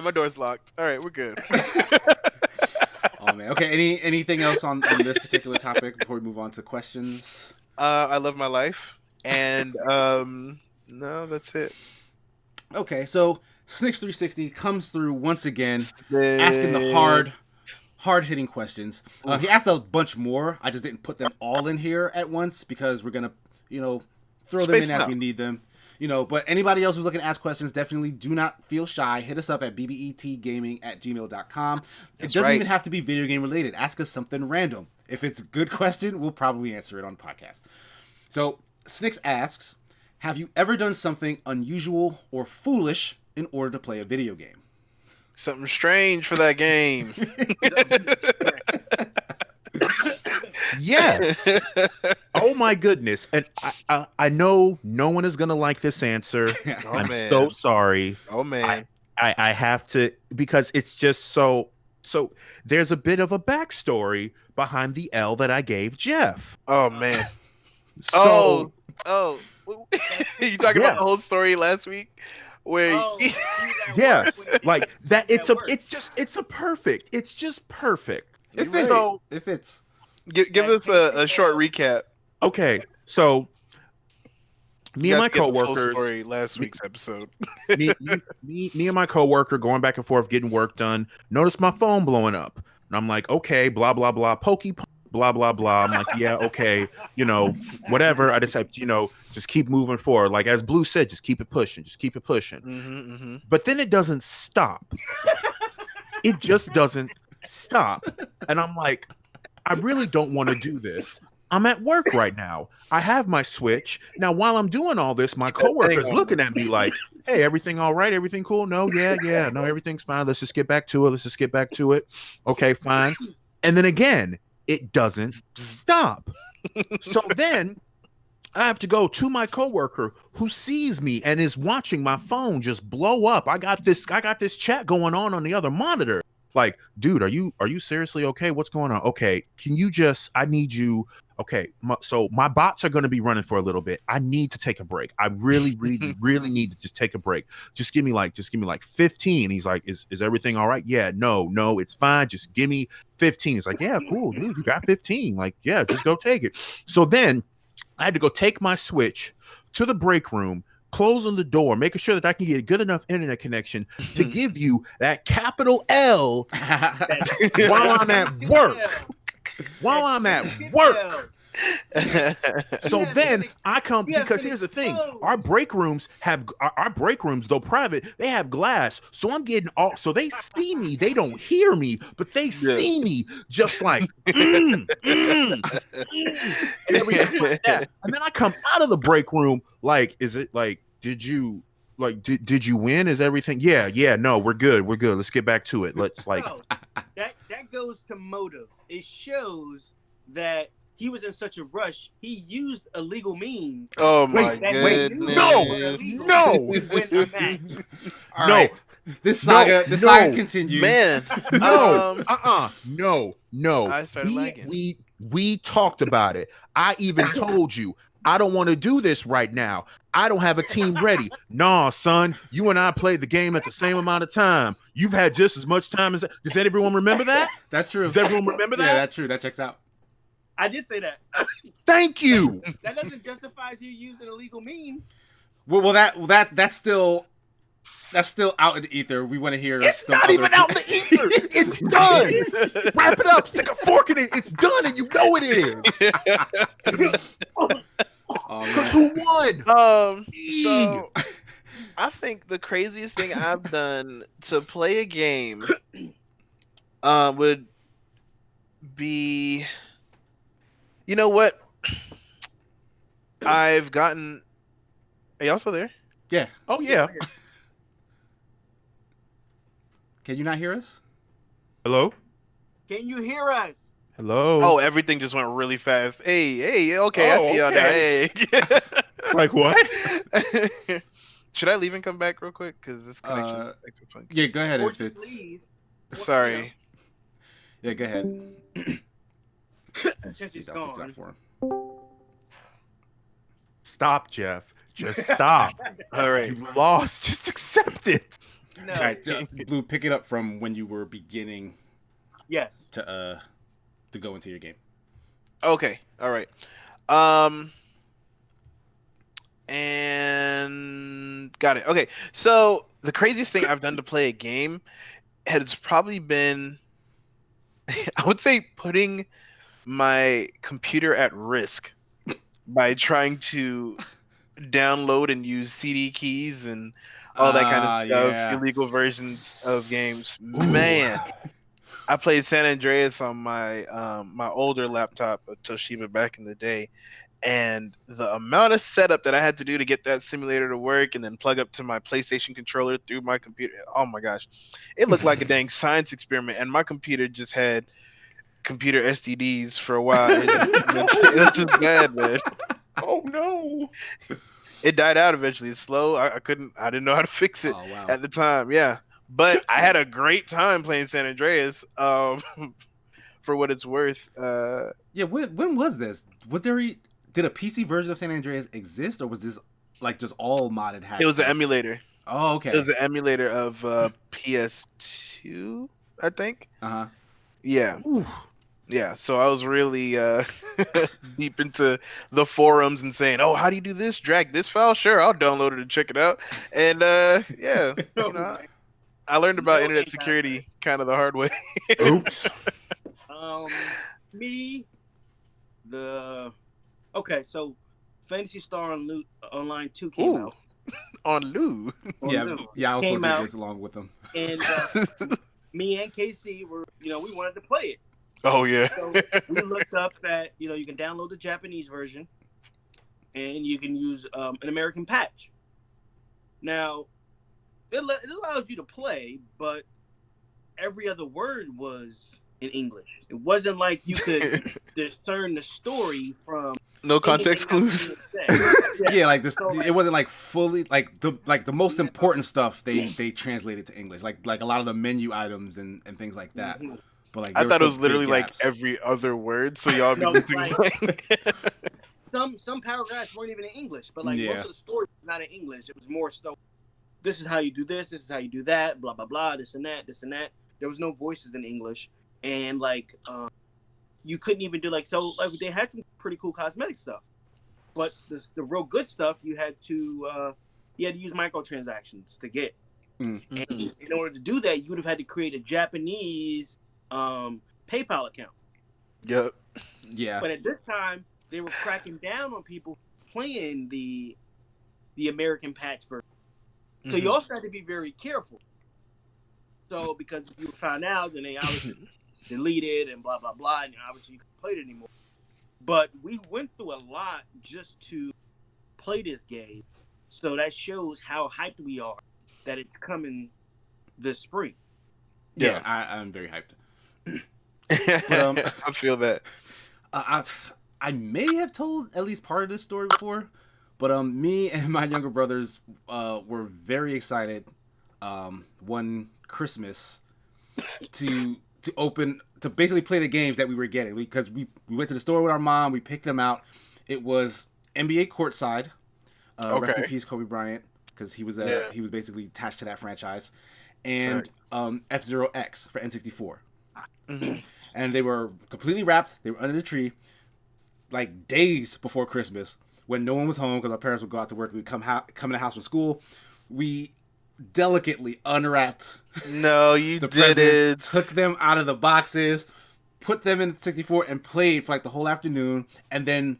My door's locked. All right, we're good. Oh man. Okay. Anything else on this particular topic before we move on to questions? I love my life, and no, that's it. Okay. So Snix360 comes through once again, asking the hard hitting questions. He asked a bunch more. I just didn't put them all in here at once because we're gonna, throw them in as we need them. But anybody else who's looking to ask questions, definitely do not feel shy. Hit us up at BBETGaming@gmail.com. It doesn't even have to be video game related. Ask us something random. If it's a good question, we'll probably answer it on the podcast. So, Snix asks, have you ever done something unusual or foolish in order to play a video game? Something strange for that game. Yes. Oh my goodness. And I know no one is gonna like this answer. I'm so sorry. Oh man. I have to, because it's just so there's a bit of a backstory behind the L that I gave Jeff. Oh man. So You talking about the whole story last week? Where yes, like that. It's just perfect. If it's give us a short recap. Okay, so me and my coworkers. Story last week's episode. me and my coworker going back and forth getting work done. Notice my phone blowing up, and I'm like, okay, blah blah blah, pokey. Blah blah blah. I'm like, yeah, okay, whatever. I decided, just keep moving forward. Like as Blue said, just keep it pushing, But then it doesn't stop. It just doesn't stop. And I'm like, I really don't want to do this. I'm at work right now. I have my Switch. Now, while I'm doing all this, my coworker's looking at me like, hey, everything all right? Everything cool? No, yeah, no, everything's fine. Let's just get back to it. Okay, fine. And then again, it doesn't stop. So then I have to go to my coworker who sees me and is watching my phone just blow up. I got this chat going on the other monitor. Like, dude, are you seriously okay? What's going on? Okay, I need you. Okay, so my bots are going to be running for a little bit. I need to take a break. I really, really, really need to just take a break. Just give me like 15. He's like, is everything all right? Yeah, no, it's fine. Just give me 15. He's like, yeah, cool, dude, you got 15. Like, yeah, just go take it. So then I had to go take my Switch to the break room, closing the door, making sure that I can get a good enough internet connection to give you that capital L while I'm at work. So then I come, because here's the thing: our break rooms, though private, they have glass. So I'm getting so they see me, they don't hear me, but they see me, just like and everything like that. And then I come out of the break room like, is it like, did you win? Is everything? Yeah, no, we're good. Let's get back to it. Let's like that goes to motive. It shows that he was in such a rush. He used illegal means. Oh my goodness! No. All right. This saga continues. Man, no. I started lagging. We talked about it. I even told you I don't want to do this right now. I don't have a team ready. Nah, son, you and I played the game at the same amount of time. You've had just as much time as. Does everyone remember that? That's true. Does everyone remember that? Yeah, that's true. That checks out. I did say that. Thank you. That doesn't justify you using illegal means. Well, that's still That's still out in the ether. We want to hear. It's some not other even out in the ether. It's done. Wrap it up. Stick a fork in it. It's done, and you know it is. Oh, Because man. who won? So I think the craziest thing I've done to play a game would be, you know what? I've gotten. Are y'all still there? Yeah. Oh yeah. Can you not hear us? Hello. Can you hear us? Hello. Oh, everything just went really fast. Hey, okay, I Oh, see y'all now. okay. Hey. It's like what? Should I leave and come back real quick? Because this connection is acting funky. Yeah, go ahead Or if just it's. leave. Sorry. Yeah, go ahead. Since it's Jeez, I'll fix that gone. for him. Stop, Jeff. Just stop. All right. You lost. Just accept it. No. All right, Blue, pick it up from when you were beginning Yes. to go into your game. Okay. All right. And got it. Okay. So the craziest thing I've done to play a game has probably been, I would say, putting my computer at risk by trying to download and use CD keys and all that kind of stuff, Yeah. illegal versions of games. Man, I played San Andreas on my my older laptop, a Toshiba back in the day, and the amount of setup that I had to do to get that simulator to work and then plug up to my PlayStation controller through my computer. Oh my gosh, it looked like a dang science experiment, and my computer just had computer STDs for a while. It was just bad, man. Oh no. It died out eventually. It's slow. I didn't know how to fix it Oh, wow. at the time. Yeah, but I had a great time playing San Andreas. For what it's worth. Yeah, when was this? Did a PC version of San Andreas exist, or was this like just all modded hacks? It was an emulator. Oh, okay. It was an emulator of PS2, I think. Uh-huh. Yeah. Ooh. Yeah, so I was really deep into the forums and saying, "Oh, how do you do this? Drag this file? Sure, I'll download it and check it out." And yeah, you know, I learned about internet security kind of the hard way. Oops. Okay, so Fantasy Star Online 2 came Ooh. out. On Lou. Yeah, I also Came did out. this along with them. And me and KC were, we wanted to play it. Oh yeah. So we looked up that, you can download the Japanese version and you can use an American patch. Now, it allows you to play, but every other word was in English. It wasn't like you could discern the story from No context clues. Yeah, like this. It wasn't like fully like the most important stuff they translated to English, like a lot of the menu items and things like that. Mm-hmm. But like I there thought it still was literally big like gaps. every other word, so y'all be No, missing like- Some paragraphs weren't even in English, but like Yeah. most of the story was not in English. It was more so, this is how you do this is how you do that, blah blah blah, this and that. There was no voices in English, and like you couldn't even do like they had some pretty cool cosmetic stuff, but the real good stuff you had to use microtransactions to get. Mm. And in order to do that, you would have had to create a Japanese PayPal account. Yep. Yeah. But at this time, they were cracking down on people playing the American patch version. So you also had to be very careful. So because if you found out, then they obviously deleted and blah blah blah, and obviously you couldn't play it anymore. But we went through a lot just to play this game, so that shows how hyped we are that it's coming this spring. Yeah, I'm very hyped. I feel that. I may have told at least part of this story before, but me and my younger brothers were very excited one Christmas to basically play the games that we were getting, because we went to the store with our mom, we picked them out. It was NBA Courtside, rest in peace Kobe Bryant, because he was basically attached to that franchise, and F-Zero X for N64. Mm-hmm. And they were completely wrapped. They were under the tree, like days before Christmas, when no one was home because our parents would go out to work. We'd come in the house from school. We delicately unwrapped No, you the didn't. presents, took them out of the boxes, put them in 64, and played for like the whole afternoon, and then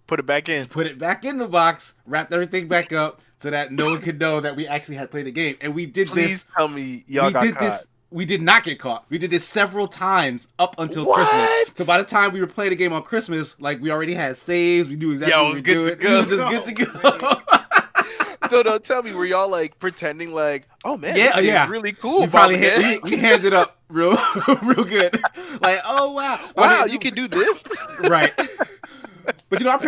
Put it back in. put it back in the box, wrapped everything back up so that no one could know that we actually had played the game. And we did Please this. tell me y'all We got did caught. this. We did not get caught. We did this several times up until What? Christmas. So by the time we were playing the game on Christmas, like we already had saves. We knew exactly Yo, what we were good to doing. go. We was just good to go. So don't tell me, were y'all like pretending like, oh man, Yeah, this yeah. game's really cool. We probably Bob, we handed up real real good. Like, oh wow, wow, you can do this. right. But you know, our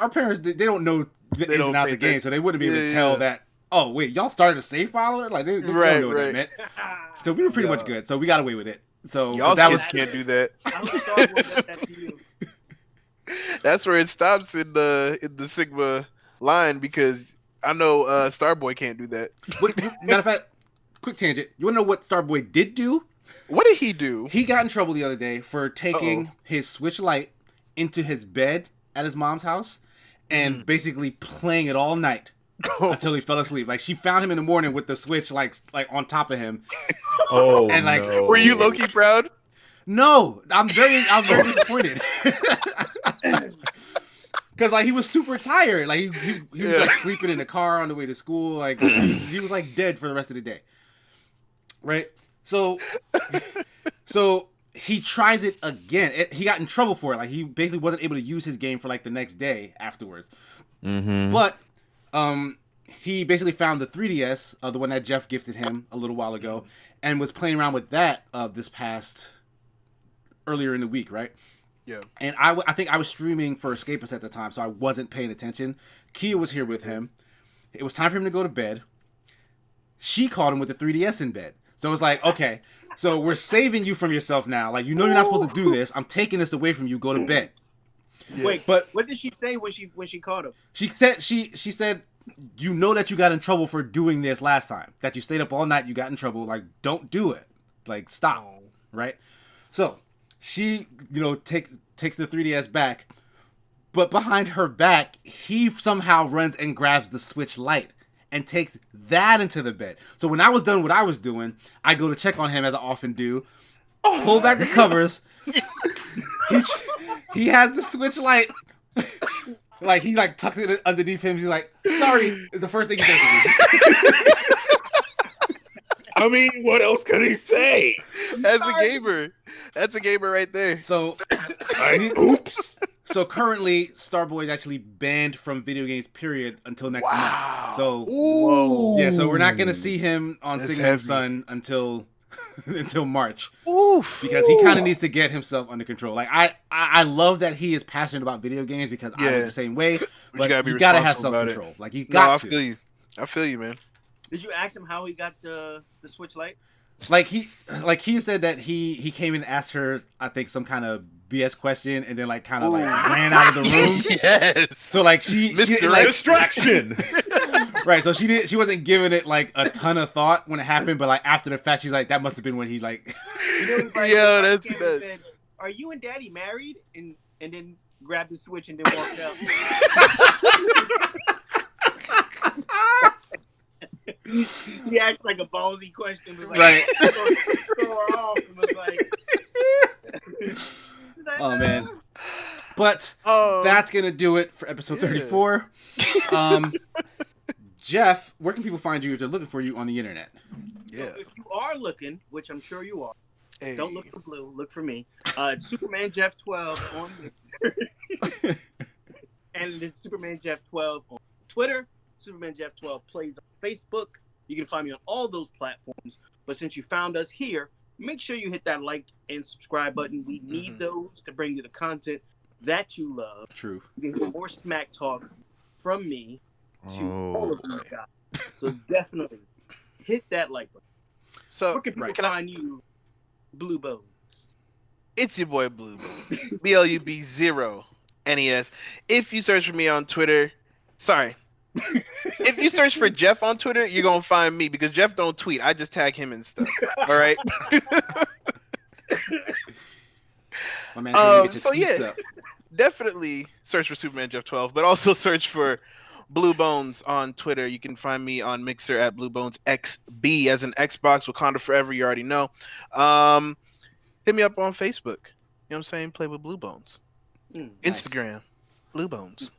parents, they don't know the ins don't and outs pay of games, so they wouldn't be able to Yeah, tell yeah. that. Oh wait, y'all started a save file? Like they Right, don't know what right. that meant. So we were pretty much Yeah. good. So we got away with it. So Y'all that kids was can't do that. I hope Star Wars does that to you. That's where it stops in the Sigma line, because I know Starboy can't do that. matter of fact. Quick tangent. You wanna know what Starboy did do? What did he do? He got in trouble the other day for taking his Switch Lite into his bed at his mom's house and basically playing it all night until he fell asleep. Like she found him in the morning with the Switch like on top of him. Oh, And, like, no. Were you low-key proud? No, I'm very disappointed. Cause like he was super tired. Like he was like sleeping in the car on the way to school. Like he was like dead for the rest of the day. Right? So he tries it again. He got in trouble for it. Like he basically wasn't able to use his game for like the next day afterwards. Mm-hmm. But he basically found the 3DS, the one that Jeff gifted him a little while ago, and was playing around with that this past earlier in the week, right? Yeah. And I think I was streaming for Escapist at the time, so I wasn't paying attention. Kia was here with him. It was time for him to go to bed. She called him with the 3DS in bed. So it was like, okay, so we're saving you from yourself now. Like, you know you're not supposed to do this. I'm taking this away from you. Go to bed. Yeah. Wait, But what did she say when she called him? she said, you know that you got in trouble for doing this last time. That you stayed up all night, you got in trouble. Like, don't do it. Like, stop. Right? So she, takes the 3DS back. But behind her back, he somehow runs and grabs the Switch Lite and takes that into the bed. So when I was done what I was doing, I go to check on him, as I often do, pull back the covers. He has the Switch Lite. Like, he like tucks it underneath him. He's like, sorry, is the first thing he says to me. I mean, what else could he say? As a gamer. That's a gamer right there. So, Oops. so currently, Starboy is actually banned from video games, period, until next Wow. month. So, Ooh. yeah, so we're not going to see him on That's Sigma heavy. Sun until March. Oof. Because he kind of needs to get himself under control. Like, I love that he is passionate about video games, because I was Yeah. the same way. But gotta be you gotta have responsible about it. self-control. Like, you No, got I to. feel you. I feel you, man. Did you ask him how he got the Switch Lite? Like he said that he came and asked her, I think, some kind of BS question, and then like kind of like ran out of the room. Yes. So like she Misdirection. like, Distraction. right. So she wasn't giving it like a ton of thought when it happened, but like after the fact, she's like, that must have been when he like. You know, Yo, that's came and nuts. said, "Are you and Daddy married?" And then grabbed the Switch and then walked out. He asked like a ballsy question, was like, Right. throw her off, and was like, Oh man. But Oh, that's gonna do it for episode 34. Jeff, where can people find you if they're looking for you on the internet? yeah. If you are looking, which I'm sure you are, Hey. don't look for Blue, look for me. It's Superman Jeff 12 on and it's Superman Jeff 12 on Twitter. Superman Jeff 12 plays on Facebook. You can find me on all those platforms. But since you found us here, make sure you hit that like and subscribe button. We need those to bring you the content that you love. True. You can get more smack talk from me to all Oh. of you guys. So definitely hit that like button. So Where can people can I- find you, Blue Bows? it's your boy Blue BLUB0 NES. If you search for me on Twitter, if you search for Jeff on Twitter, you're gonna find me, because Jeff don't tweet. I just tag him and stuff. All right. My man, trying to get your So tweets yeah. up. Definitely search for Superman Jeff 12, but also search for Blue Bones on Twitter. You can find me on Mixer at Blue Bones XB as an Xbox Wakanda Forever. You already know. Hit me up on Facebook. You know what I'm saying? Play with Blue Bones. Nice. Instagram, Blue Bones.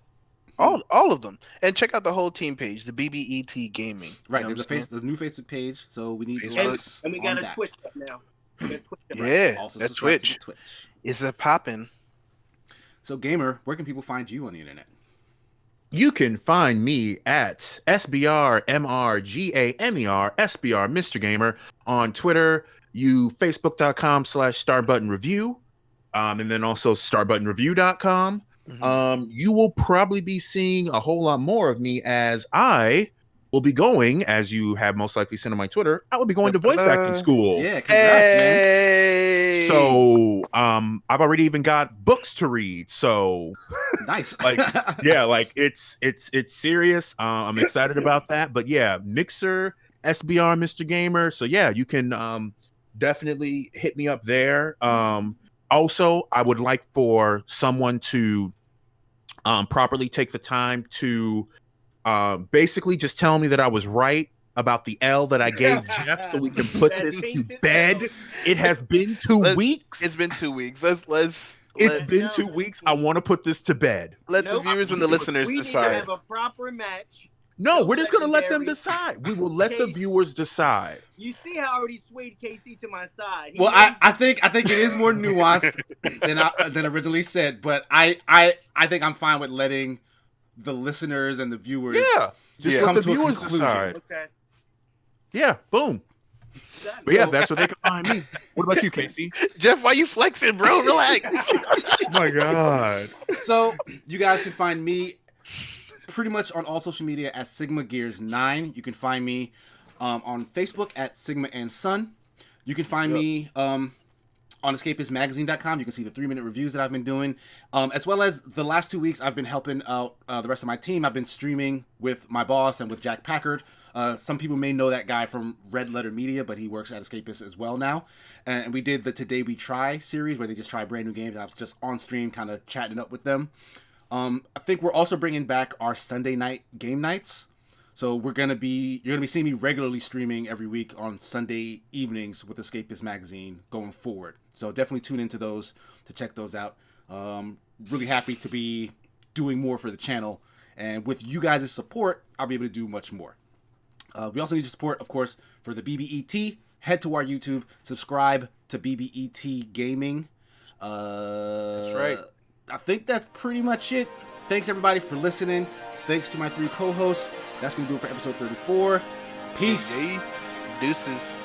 All of them. And check out the whole team page, the BBET Gaming. Right, You know there's a new Facebook page, so we need Facebook. likes And we got on a that. Twitch up now. We got a Twitch up right Yeah, Also that's subscribe to Twitch. the Twitch. Is a poppin'. So, Gamer, where can people find you on the internet? You can find me at SBRMRGAMER, SBR Mr. Gamer on Twitter, Facebook.com/StarButtonReview, and then also StarButtonReview.com. You will probably be seeing a whole lot more of me as I will be going, as you have most likely seen on my Twitter, I will be going to voice acting school. Yeah, congrats, man. Hey! So I've already even got books to read. So Nice. like yeah, like it's serious. I'm excited about that. But yeah, Mixer, SBR Mr. Gamer. So yeah, you can definitely hit me up there. Also, I would like for someone to properly take the time to basically just tell me that I was right about the L that I gave Jeff, so we can put That this to tainted bed. L. It has been 2 weeks. It's been 2 weeks. Let's It's let, been 2 weeks. I want to put this to bed. let Nope. the viewers and the listeners We need to decide. have a proper match. No, So we're just gonna let them legendary. decide. We will let the Okay. viewers decide. You see how I already swayed KC to my side. He Well, knows- I think it is more nuanced than originally said, but I think I'm fine with letting the listeners and the viewers Yeah, just Yeah. let come the to a viewers conclusion. decide. Okay. Yeah, boom. Done. But yeah, that's what they can find me. What about you, Casey? Jeff, why you flexing, bro? Relax. Oh my God. So you guys can find me pretty much on all social media at Sigma Gears 9. You can find me on Facebook at Sigma and Son. You can find me on escapistmagazine.com. You can see the 3-minute reviews that I've been doing, as well as the last 2 weeks I've been helping out the rest of my team. I've been streaming with my boss and with Jack Packard. Some people may know that guy from Red Letter Media, but he works at Escapist as well now. And we did the Today We Try series where they just try brand new games. And I was just on stream kind of chatting up with them. I think we're also bringing back our Sunday night game nights. So you're gonna be seeing me regularly streaming every week on Sunday evenings with Escapist Magazine going forward. So definitely tune into those to check those out. Really happy to be doing more for the channel, and with you guys' support, I'll be able to do much more. We also need your support, of course, for the BBET. Head to our YouTube, subscribe to BBETGaming. That's right. I think that's pretty much it. Thanks everybody for listening. Thanks to my 3 co-hosts. That's gonna do it for episode 34. Peace. Deuces.